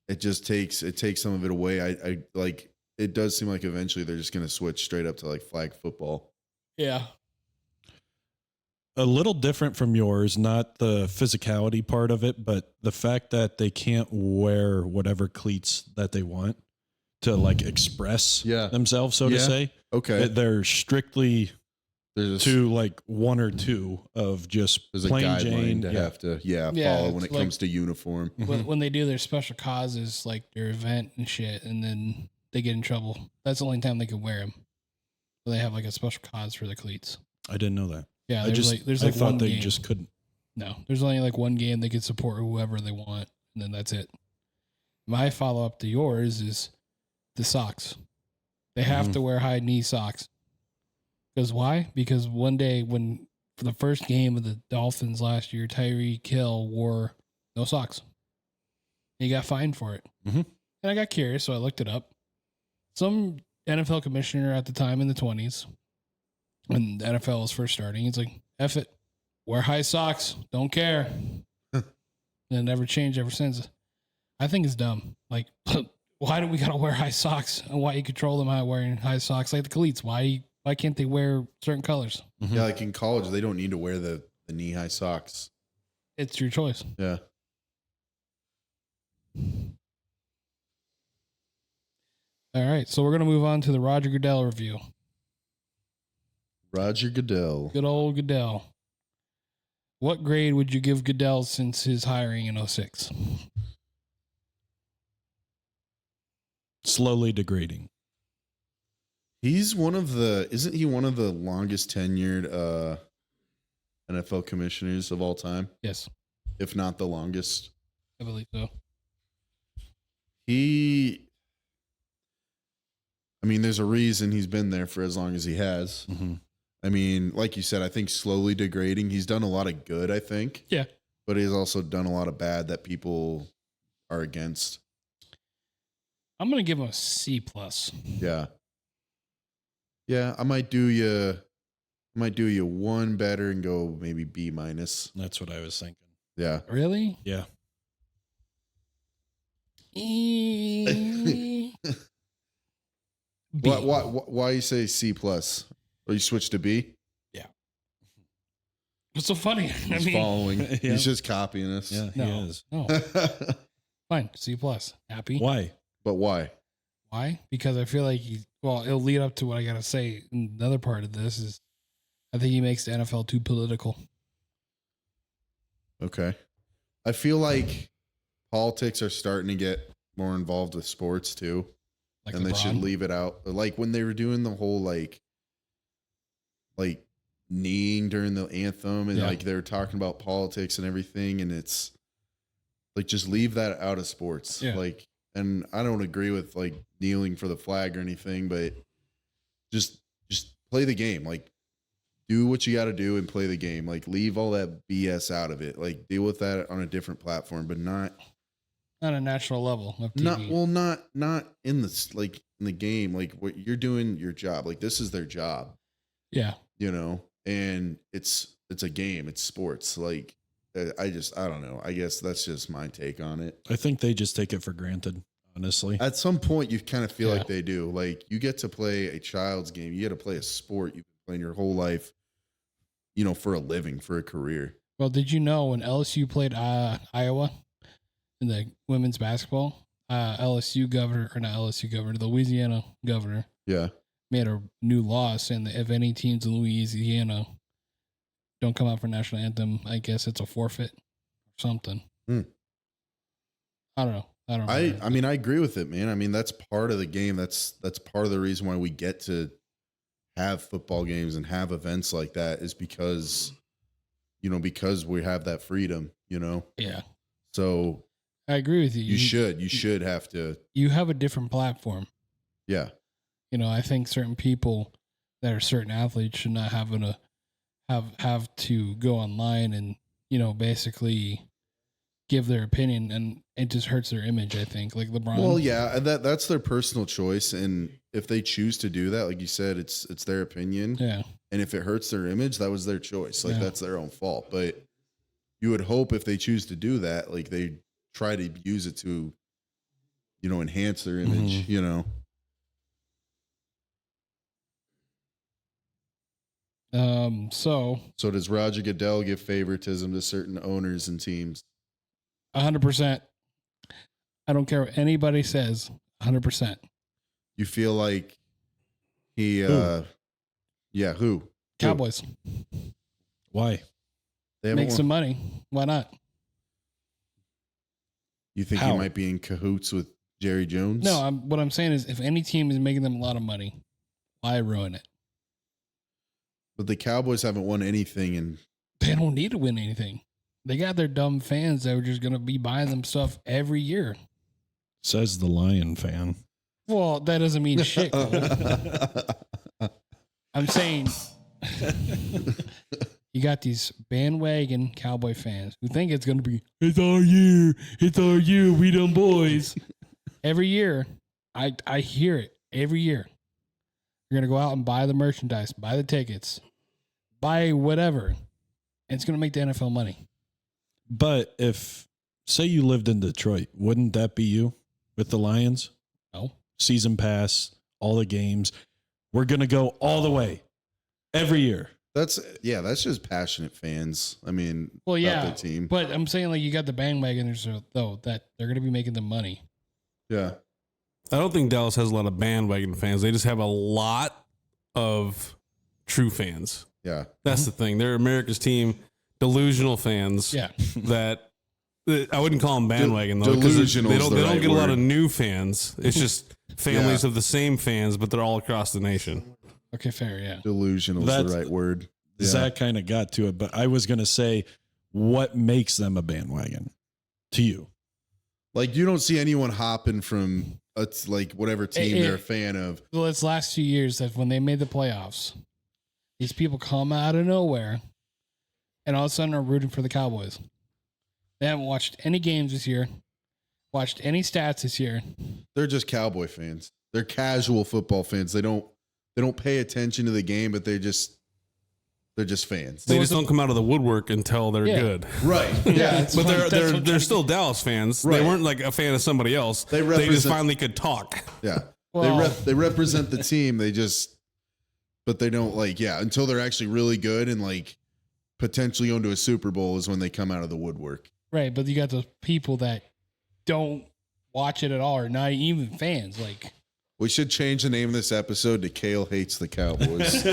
it just takes some of it away. I like, it does seem like eventually they're just going to switch straight up to like flag football. Yeah. A little different from yours, not the physicality part of it, but the fact that they can't wear whatever cleats that they want to like express themselves, so to say. Okay. They're strictly There's to like one or two of just there's a plain guideline Jane. to have to Yeah, follow when it's it comes to uniform. When they do their special causes, like their event and shit, and then they get in trouble. That's the only time they can wear them. So they have like a special cause for the cleats. I didn't know that. Yeah, I thought one they game. just couldn't. No, there's only like one game they could support whoever they want, and then that's it. My follow up to yours is the socks. They have to wear high knee socks. Because why? Because one day when for the first game of the Dolphins last year, Tyreek Hill wore no socks. He got fined for it. Mhm. And I got curious, so I looked it up. Some NFL commissioner at the time in the 20s, when the NFL was first starting, he's like, F it. Wear high socks. Don't care. And it never changed ever since. I think it's dumb. Like, why do we got to wear high socks? And why you control them by wearing high socks like the cleats? Why can't they wear certain colors? Yeah, like in college, they don't need to wear the knee-high socks. It's your choice. Yeah. All right, so we're going to move on to the Roger Goodell review. Roger Goodell. Good old Goodell. What grade would you give Goodell since his hiring in 06? Slowly degrading. Isn't he one of the longest tenured NFL commissioners of all time? Yes, If not the longest. I believe so. There's a reason he's been there for as long as he has. Mm-hmm. I mean, like you said, I think slowly degrading. He's done a lot of good, I think. Yeah. But he's also done a lot of bad that people are against. I'm going to give him a C+. Yeah. Yeah, I might do you one better and go maybe B-. That's what I was thinking. Yeah. Really? Yeah. B. Why you say C+? Or you switch to B? Yeah. What's so funny? He's following. Yeah. He's just copying us. Yeah, No. he is. No. Fine. C+. Happy. Why? But why? Why? Because I feel like it'll lead up to what I got to say. Another part of this is I think he makes the NFL too political. Okay. I feel like politics are starting to get more involved with sports too. Like and they should LeBron. leave it out. Like when they were doing the whole like kneeling during the anthem and Yeah. like they were talking about politics and everything, and it's like just leave that out of sports. Yeah. Like, and I don't agree with like kneeling for the flag or anything, but just play the game. Like do what you got to do and play the game. Like leave all that BS out of it. Like deal with that on a different platform, but not On a national level of TV. not in the game. Like what you're doing your job. Like this is their job, Yeah. you know, and it's a game, it's sports. Like I don't know. I guess that's just my take on it. I think they just take it for granted, honestly. At some point you kind of feel Yeah. like they do. Like you get to play a child's game. You get to play a sport you've been playing your whole life, you know, for a living, for a career. Well, did you know when LSU played Iowa in the women's basketball, the Louisiana governor Yeah. made a new law saying that if any teams in Louisiana don't come out for national anthem, I guess it's a forfeit or something. Hmm. I don't know. I mean, I agree with it, man. I mean, that's part of the game. That's part of the reason why we get to have football games and have events like that is because we have that freedom, you know? Yeah. So I agree with you. you should have to. You have a different platform. Yeah. You know, I think certain people that are certain athletes should not have to go online and, you know, basically give their opinion, and it just hurts their image, I think. Like LeBron. Well, yeah, that's their personal choice, and if they choose to do that, like you said, it's their opinion. Yeah. And if it hurts their image, that was their choice. Like Yeah. that's their own fault. But you would hope if they choose to do that, like they try to use it to, enhance their image, So So does Roger Goodell give favoritism to certain owners and teams? 100%. I don't care what anybody says. 100%. You feel like he, Who? who? Cowboys Why? They haven't make won. some money. Why not? You think How? he might be in cahoots with Jerry Jones? No, what I'm saying is if any team is making them a lot of money, why ruin it? But the Cowboys haven't won anything in They don't need to win anything. They got their dumb fans that are just going to be buying them stuff every year. Says the Lion fan. Well, that doesn't mean shit. Cole. I'm saying you got these bandwagon Cowboy fans who think it's going to be, it's our year, we them boys. Every year, I hear it every year. You're going to go out and buy the merchandise, buy the tickets, buy whatever. And it's going to make the NFL money. But if, say you lived in Detroit, wouldn't that be you with the Lions? No. Season pass, all the games. We're going to go all the way every year. That's just passionate fans. I mean, Well, about yeah, their team. but I'm saying like you got the bandwagoners though that they're going to be making the money. Yeah. I don't think Dallas has a lot of bandwagon fans. They just have a lot of true fans. Yeah. That's the thing. They're America's team, delusional fans. Yeah. That I wouldn't call them bandwagon though, because Delusional they is don't the they don't right get a lot word. of new fans. It's just families Yeah. of the same fans, but they're all across the nation. Okay, fair, yeah. Delusional is That's- the right word. Yeah. Zach kind of got to it, but I was going to say, what makes them a bandwagon to you? Like you don't see anyone hopping from like whatever team they're a fan of. Well, it's last 2 years that when they made the playoffs, these people come out of nowhere and all of a sudden are rooting for the Cowboys. They haven't watched any games this year, watched any stats this year. They're just Cowboy fans. They're casual football fans. They don't pay attention to the game, but they're just fans. They just don't come out of the woodwork until they're Yeah. good. Right. Yeah, But they're still Dallas fans. Right. They weren't like a fan of somebody else. They They just represent- finally could talk. Yeah. Well- they represent the team. But they don't until they're actually really good and like potentially going to a Super Bowl is when they come out of the woodwork. Right, but you got those people that don't watch it at all or not even fans. Like, We should change the name of this episode to Kale Hates the Cowboys.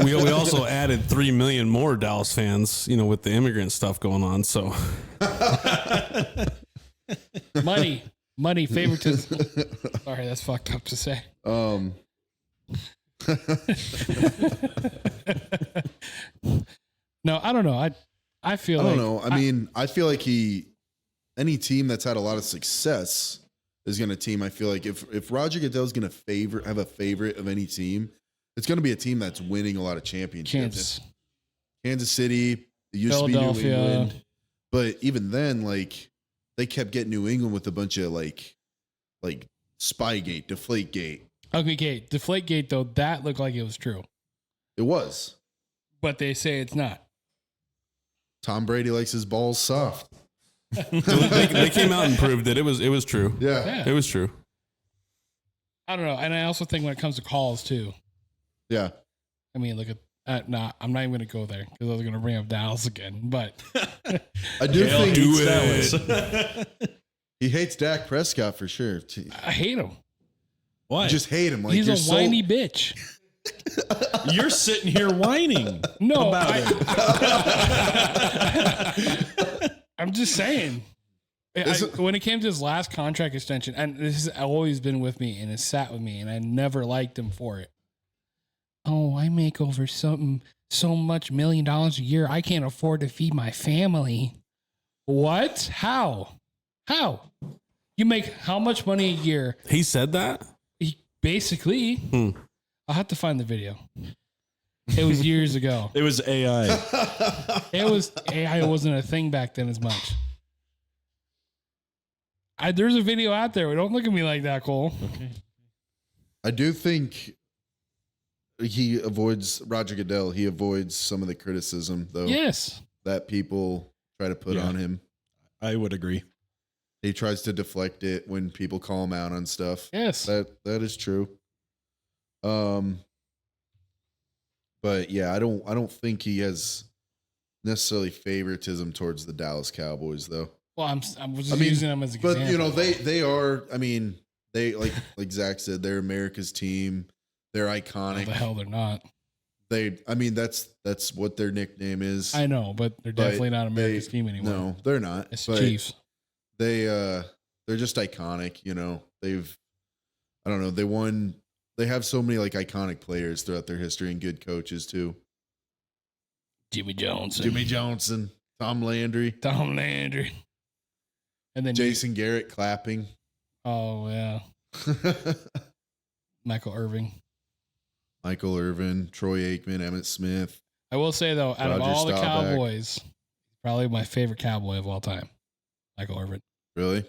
We also added 3 million more Dallas fans, with the immigrant stuff going on. So money, favoritism. Sorry, that's fucked up to say. No, I don't know. I feel I like don't know. I mean, I feel like any team that's had a lot of success is going to team. I feel like if Roger Goodell is going to have a favorite of any team, it's going to be a team that's winning a lot of championships. Kansas City, it used to be New Philadelphia. England, but even then, like they kept getting New England with a bunch of like Spygate, Deflategate. Okay, Deflategate though, that looked like it was true, It was. but they say it's not. Tom Brady likes his balls soft. they came out and proved that it was true. Yeah. Yeah. It was true. I don't know, and I also think when it comes to calls too. Yeah. I mean, look at. I'm not even going to go there because I was going to bring up Dallas again. But I do think do he hates Dak Prescott for sure. I hate him. Why? You just hate him. Like He's you're a whiny bitch. You're sitting here whining. No, about I'm just saying. When it came to his last contract extension, and this has always been with me and it's sat with me, and I never liked him for it. Oh, I make over so much $1 million a year. I can't afford to feed my family. What? How? You make how much money a year? He said that? Basically, I'll have to find the video. It was years ago. It was AI. AI wasn't a thing back then as much. There's a video out there. Don't look at me like that, Cole. Okay. I do think he avoids Roger Goodell. He avoids some of the criticism, though, Yes. that people try to put Yeah. on him. I would agree. He tries to deflect it when people call him out on stuff. Yes. That is true. But yeah, I don't think he has necessarily favoritism towards the Dallas Cowboys, though. Well, I was just using them as an But example. you know, they are. I mean, they like Zach said, they're America's team. They're What iconic. the hell they're not. I mean, that's what their nickname is. I know, but they're definitely not America's team anymore. No, they're not. It's But Chiefs. they're just iconic. You know, I don't know. They have so many like iconic players throughout their history and good coaches too. Jimmy Johnson. Jimmy Johnson, Tom Landry, Tom Landry. And then Jason Garrett clapping. Oh yeah. Michael Irving. Michael Irvin, Troy Aikman, Emmett Smith. I will say though, out of Roger all the Staubach. Cowboys, probably my favorite Cowboy of all time. Michael Irvin. Really?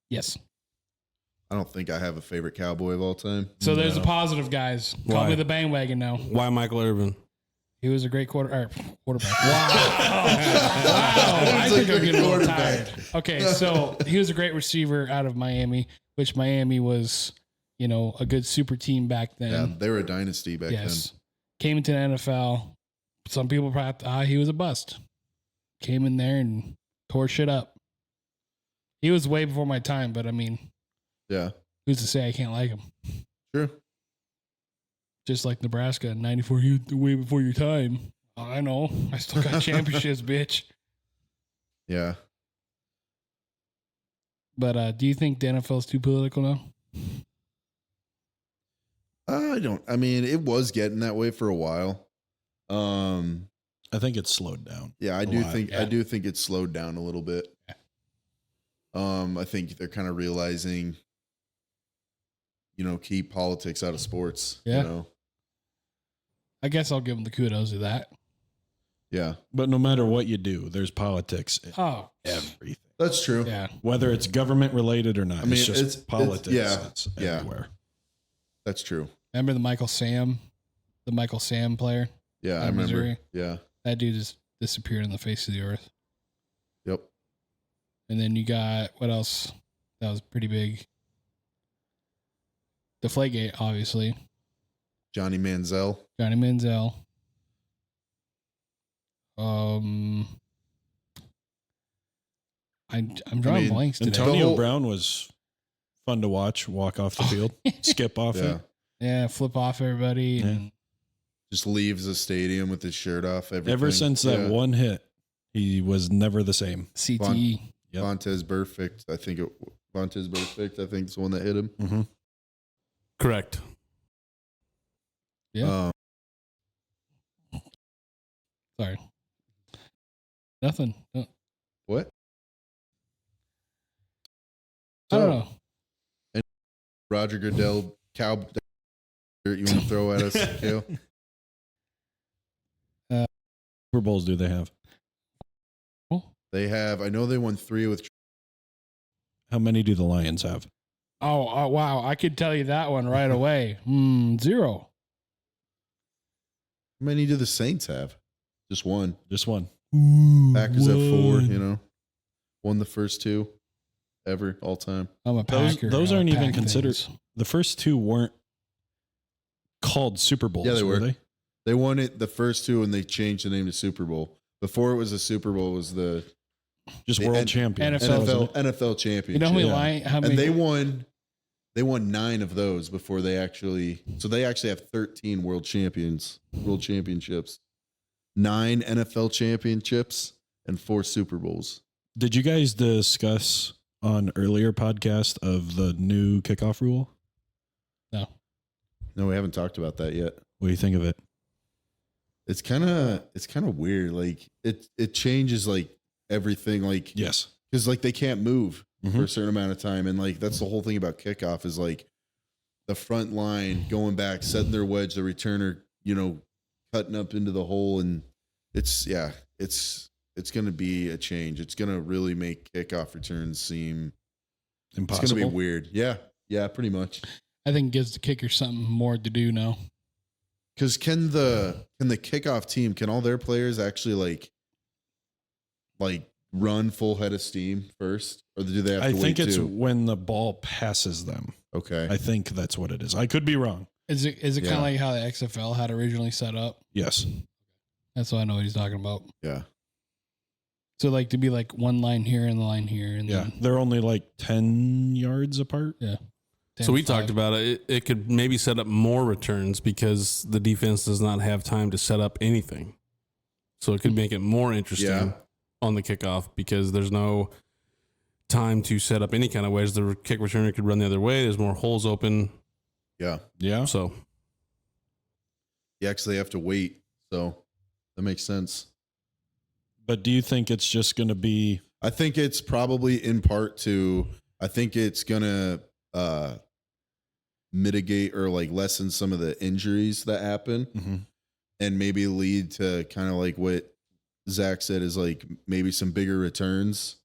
Yes. I don't think I have a favorite Cowboy of all time. So there's a No. positive, guys. Call Why? me the bandwagon now. Why Michael Irvin? He was a great quarterback. Wow. I He's a think I'm great getting a little quarterback. tired. Okay, so he was a great receiver out of Miami, which Miami was, a good super team back then. Yeah, they were a dynasty back Yes. Came into the NFL. Some people probably thought he was a bust. Came in there and tore shit up. He was way before my time, but I mean, then. Yeah, who's to say I can't like him? sure. Just like Nebraska in 94, you way before your time. I know. I still got championships, bitch. Yeah. But do you think the NFL is too political now? I mean, it was getting that way for a while. I think it's slowed down. Yeah, I A do lot, think yeah. it's slowed down a little bit. Yeah. I think they're kind of realizing, keep politics out of sports. Yeah. I guess I'll give them the kudos of that. Yeah. But no matter what you do, there's politics in Oh, everything. That's true. yeah. Whether it's government related or not. I mean, it's just it's- politics. yeah, It's yeah. everywhere. That's true. Remember the Michael Sam player? Yeah, Out I of remember. Missouri? Yeah. That dude just disappeared on the face of the earth. Yep. And then you got, what else? That was pretty big. Deflategate, obviously. Johnny Manziel. Johnny Manziel. I'm drawing mean, blanks today. Antonio whole- Brown was fun to watch, walk off the field, skip off Yeah. it. Yeah, flip off everybody. Yeah. And Just leaves the stadium with his shirt off. Everything. Ever since that Yeah. one hit, he was never the same. CTE. Yep. Vontez Perfect. I think is the one that hit him. Mm-hmm. Correct. Yeah. Um, Sorry. Nothing. No, what? I don't know. Roger Goodell cow you want to throw at us, Kale? Super Bowls do they have? They have. I know they won 3 with. How many do the Lions have? Oh, wow. I could tell you that one right away. 0. How many do the Saints have? Just one. Just one. Packers have 4. Won the first 2 ever all time. I'm a Those- Packer. those I aren't even pack considered- things. The first 2 weren't called Super Bowls, Yeah, they were were. they? They won it the first 2 and they changed the name to Super Bowl. Before it was a Super Bowl, it was the Just The world N- champions. NFL wasn't it? NFL championship. You know how many Yeah. how many And they won 9 of those before they actually have 13 world championships. 9 NFL championships and 4 Super Bowls. Did you guys discuss on earlier podcast of the new kickoff rule? No, we haven't talked about that yet. What do you think of it? It's kind of weird. Like it changes like everything. Like Yes. because like they can't move for Mhm. a certain amount of time, and like that's the whole thing about kickoff is like the front line going back, setting their wedge, the returner, cutting up into the hole, and it's going to be a change. It's going to really make kickoff returns seem Impossible. It's going to be weird. Yeah, pretty much. I think it gives the kicker something more to do now. Because can the kickoff team, can all their players actually like run full head of steam first, or do they have to I wait think it's too? when the ball passes them. Okay. I think that's what it is. I could be wrong. Is it kind Yeah. of like how the XFL had originally set up? Yes. That's what I know what he's talking about. Yeah. So like to be like one line here and the line here, and Yeah. then, They're only like 10 yards apart. yeah. So we 10-5. talked about it. It could maybe set up more returns because the defense does not have time to set up anything. So it could make it more interesting Yeah. on the kickoff because there's no time to set up any kind of ways. The kick returner could run the other way. There's more holes open. Yeah. Yeah. So You actually have to wait. So that makes sense. But do you think it's just going to be I think it's probably in part to, I think it's going to mitigate or like lessen some of the injuries that happen and maybe lead to kind of like what Zach said is like maybe some bigger returns,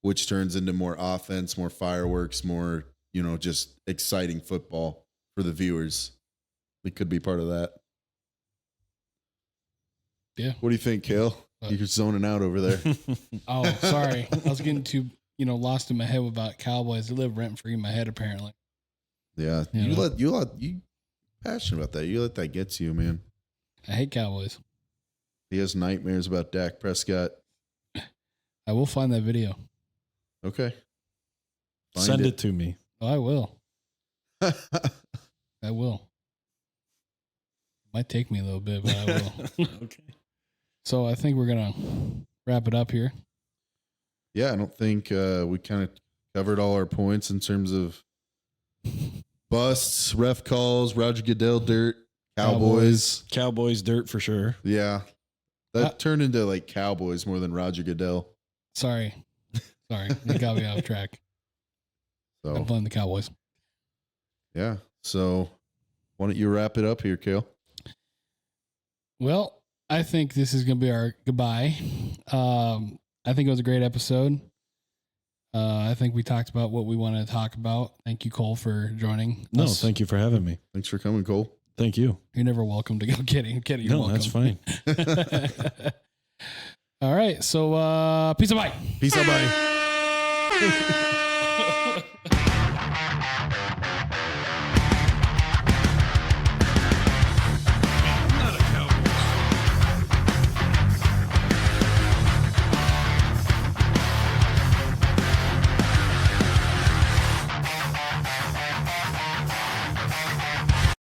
which turns into more offense, more fireworks, more, just exciting football for the viewers. We could be part of that. Yeah. What do you think, Kale? You're zoning out over there. Oh, sorry. I was getting too, lost in my head about Cowboys. They live rent free in my head, apparently. Yeah. Yeah. You passionate about that. You let that get to you, man. I hate Cowboys. He has nightmares about Dak Prescott. I will find that video. Okay. Find send it to me? Oh, I will. I will. Might take me a little bit, but I will. Okay. So I think we're going to wrap it up here. Yeah, I don't think we kind of covered all our points in terms of busts, ref calls, Roger Goodell dirt, Cowboys. Cowboys dirt for sure. Yeah. That turned into like Cowboys more than Roger Goodell. Sorry. You got me off track. I So, blame the Cowboys. yeah. So, why don't you wrap it up here, Kale? Well, I think this is going to be our goodbye. I think it was a great episode. I think we talked about what we wanted to talk about. Thank you, Cole, for joining. No, us. thank you for having me. Thanks for coming, Cole. Thank you. You're never welcome to go. Kidding. You're No, welcome. that's fine. All right. So, peace and bye. Peace out, bye.